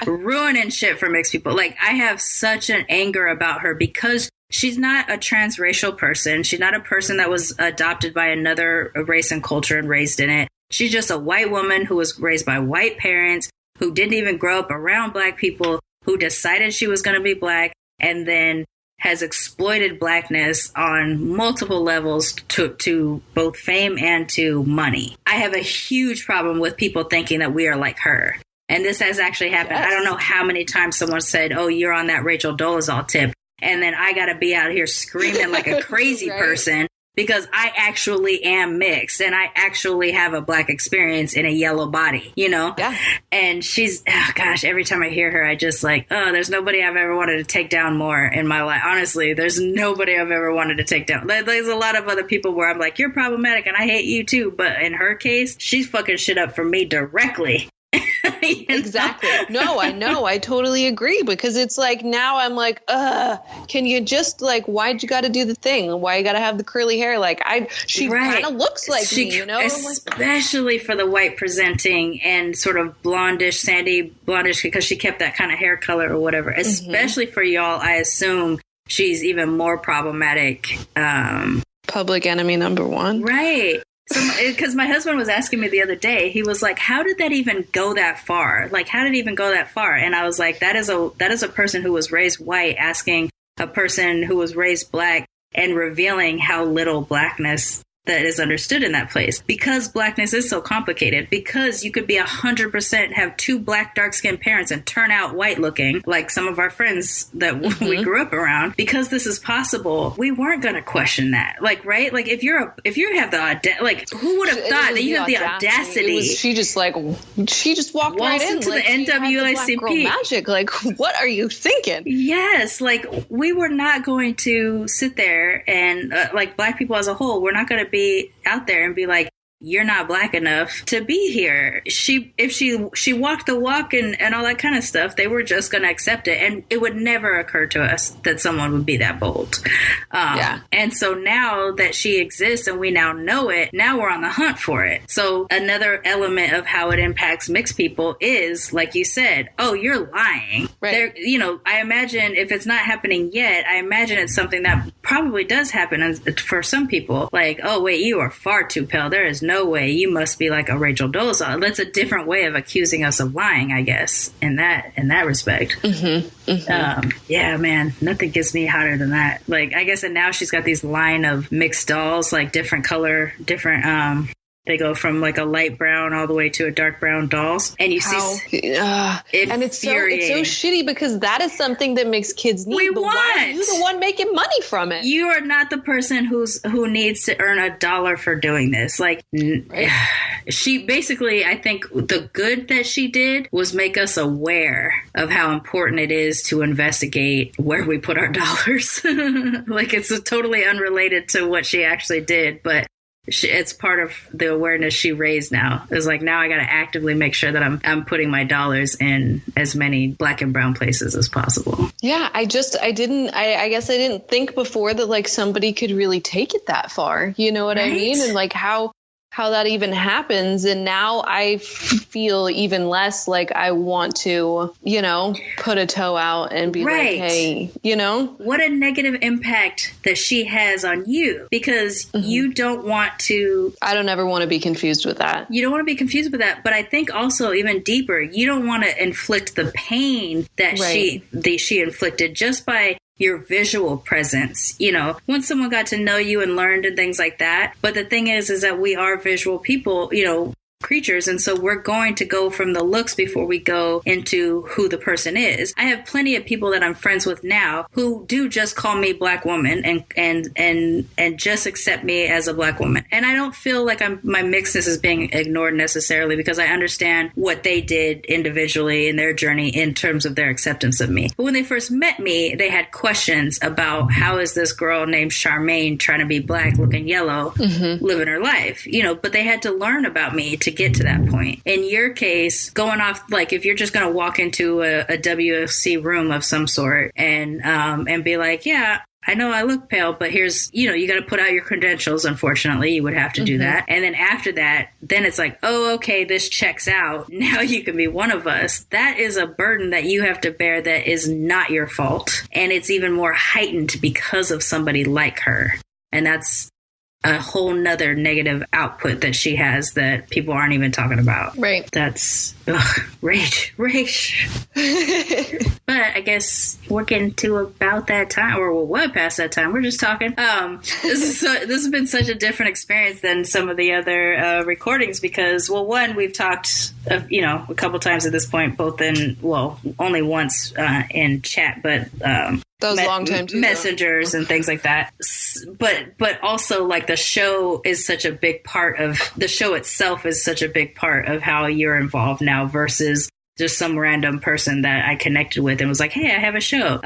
ruining shit for mixed people. Like, I have such an anger about her because she's not a transracial person. She's not a person that was adopted by another race and culture and raised in it. She's just a white woman who was raised by white parents, who didn't even grow up around black people, who decided she was going to be black, and then has exploited blackness on multiple levels to both fame and to money. I have a huge problem with people thinking that we are like her. And this has actually happened. Yes. I don't know how many times someone said, oh, you're on that Rachel Dolezal tip. And then I got to be out here screaming like a crazy right. person because I actually am mixed and I actually have a black experience in a yellow body, you know? Yeah. And she's, oh gosh, every time I hear her, I just like, oh, there's nobody I've ever wanted to take down more in my life. Honestly, there's nobody I've ever wanted to take down. There's a lot of other people where I'm like, you're problematic and I hate you too. But in her case, she's fucking shit up for me directly. Exactly. No, I know. I totally agree because it's like now I'm like, can you just like, why'd you got to do the thing? Why you got to have the curly hair? Like she right. kind of looks like me, you know, especially for the white presenting and sort of blondish, sandy blondish, because she kept that kind of hair color or whatever, especially for y'all. I assume she's even more problematic. Public enemy number one. Right. Because my husband was asking me the other day, he was like, how did that even go that far? Like, how did it even go that far? And I was like, that is a person who was raised white asking a person who was raised black and revealing how little blackness that is understood in that place. Because blackness is so complicated, because you could be 100% have two black dark-skinned parents and turn out white looking like some of our friends that we grew up around. Because this is possible, we weren't going to question that. Like, right? Like, if you have the like, who would have thought that you have the audacity? She just walked right into like, the NAACP. Magic. Like, what are you thinking? Yes, like, we were not going to sit there and like black people as a whole, we're not going to be out there and be like, you're not black enough to be here. If she walked the walk and all that kind of stuff, they were just going to accept it. And it would never occur to us that someone would be that bold. And so now that she exists and we now know it, now we're on the hunt for it. So another element of how it impacts mixed people is, like you said, oh, you're lying. Right. I imagine if it's not happening yet, I imagine it's something that probably does happen for some people. Like, oh, wait, you are far too pale. There is no way, you must be like a Rachel Dolezal. That's a different way of accusing us of lying, I guess, in that respect. Yeah, man, nothing gets me hotter than that. Like, I guess, and now she's got these line of mixed dolls, like different color, different they go from like a light brown all the way to a dark brown dolls. And you see... and it's so shitty because that is something that makes kids need. Why are you the one making money from it? You are not the person who needs to earn $1 for doing this. Like, she basically, I think the good that she did was make us aware of how important it is to investigate where we put our dollars. Like, it's totally unrelated to what she actually did, but it's part of the awareness she raised now. It's like, now I got to actively make sure that I'm putting my dollars in as many black and brown places as possible. Yeah, I guess I didn't think before that like somebody could really take it that far. You know what I mean? And like how that even happens. And now I feel even less like I want to, put a toe out and be like, hey, What a negative impact that she has on you, because you don't want to... I don't ever want to be confused with that. You don't want to be confused with that. But I think also even deeper, you don't want to inflict the pain that she inflicted just by your visual presence, once someone got to know you and learned and things like that. But the thing is that we are visual people, creatures. And so we're going to go from the looks before we go into who the person is. I have plenty of people that I'm friends with now who do just call me Black woman and just accept me as a Black woman. And I don't feel like my mixedness is being ignored necessarily, because I understand what they did individually in their journey in terms of their acceptance of me. But when they first met me, they had questions about how is this girl named Sharmane trying to be Black, looking yellow, living her life, but they had to learn about me to get to that point. In your case, going off, like if you're just going to walk into a WFC room of some sort and be like, yeah, I know I look pale, but here's, you got to put out your credentials. Unfortunately, you would have to do that. And then after that, then it's like, oh, okay, this checks out. Now you can be one of us. That is a burden that you have to bear that is not your fault. And it's even more heightened because of somebody like her. And that's a whole nother negative output that she has that people aren't even talking about. Right. That's rage. But I guess we're getting to about that time, or we're well past that time. We're just talking. This has been such a different experience than some of the other recordings because, well, one, we've talked, a couple times at this point, both in, well, only once in chat, but that was a long time too, messengers and things like that. But also, like, the show is such a big part of the show itself is such a big part of how you're involved now versus just some random person that I connected with and was like, hey, I have a show.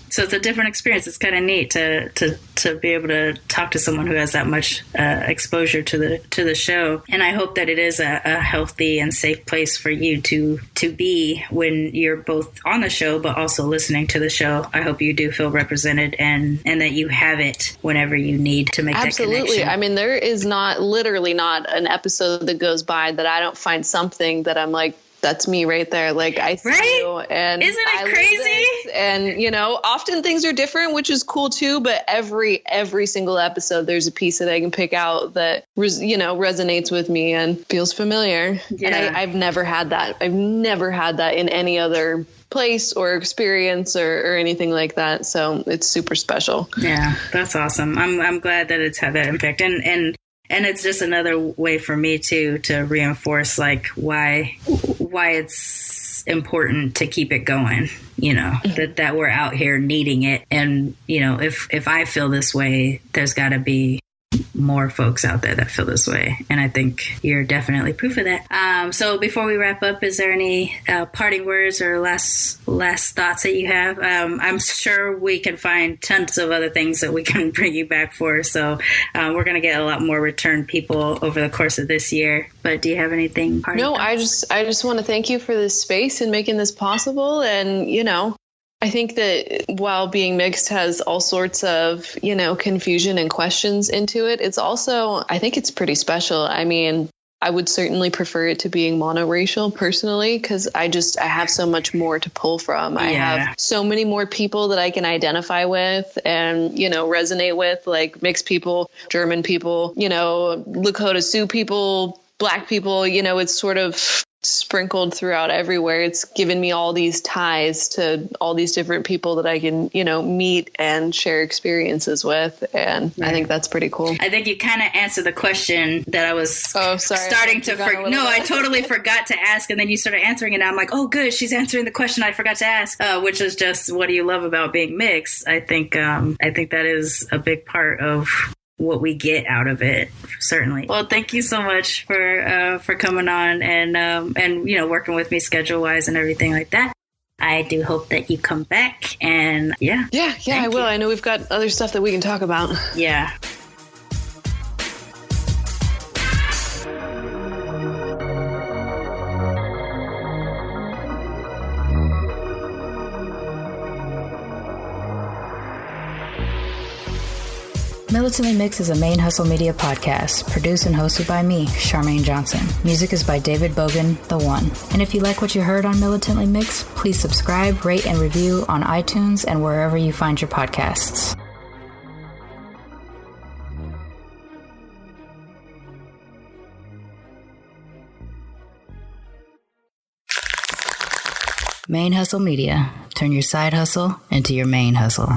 So it's a different experience. It's kind of neat to be able to talk to someone who has that much exposure to the show. And I hope that it is a healthy and safe place for you to be when you're both on the show, but also listening to the show. I hope you do feel represented and that you have it whenever you need to make that connection. Absolutely. I mean, there is literally not an episode that goes by that I don't find something that I'm like, that's me right there. Like, I see you, and isn't it crazy? And often things are different, which is cool too. But every single episode, there's a piece that I can pick out that resonates with me and feels familiar. Yeah. And I've never had that. I've never had that in any other place or experience or anything like that. So it's super special. Yeah, that's awesome. I'm glad that it's had that impact, and it's just another way for me to reinforce like why it's important to keep it going, that we're out here needing it. And, if I feel this way, there's got to be more folks out there that feel this way. And I think you're definitely proof of that. So before we wrap up, is there any parting words or last thoughts that you have? I'm sure we can find tons of other things that we can bring you back for. So we're going to get a lot more return people over the course of this year. But do you have anything? No, I just want to thank you for this space and making this possible. And, I think that while being mixed has all sorts of, confusion and questions into it, it's also, I think it's pretty special. I mean, I would certainly prefer it to being monoracial personally, because I have so much more to pull from. I have so many more people that I can identify with and, resonate with, like mixed people, German people, Lakota Sioux people, Black people, it's sort of sprinkled throughout everywhere. It's given me all these ties to all these different people that I can, meet and share experiences with. And I think that's pretty cool. I think you kind of answered the question that I was starting to forget. No, I totally forgot to ask. And then you started answering it. And I'm like, oh, good. She's answering the question I forgot to ask, which is just, what do you love about being mixed? I think that is a big part of what we get out of it, certainly. Well, thank you so much for coming on and working with me schedule wise and everything like that. I do hope that you come back and yeah, I will. I know we've got other stuff that we can talk about. Yeah. Militantly Mixed is a ManeHustle Media podcast, produced and hosted by me, Sharmane Johnson. Music is by David Bogan, The One. And if you like what you heard on Militantly Mixed, please subscribe, rate, and review on iTunes and wherever you find your podcasts. ManeHustle Media. Turn your side hustle into your main hustle.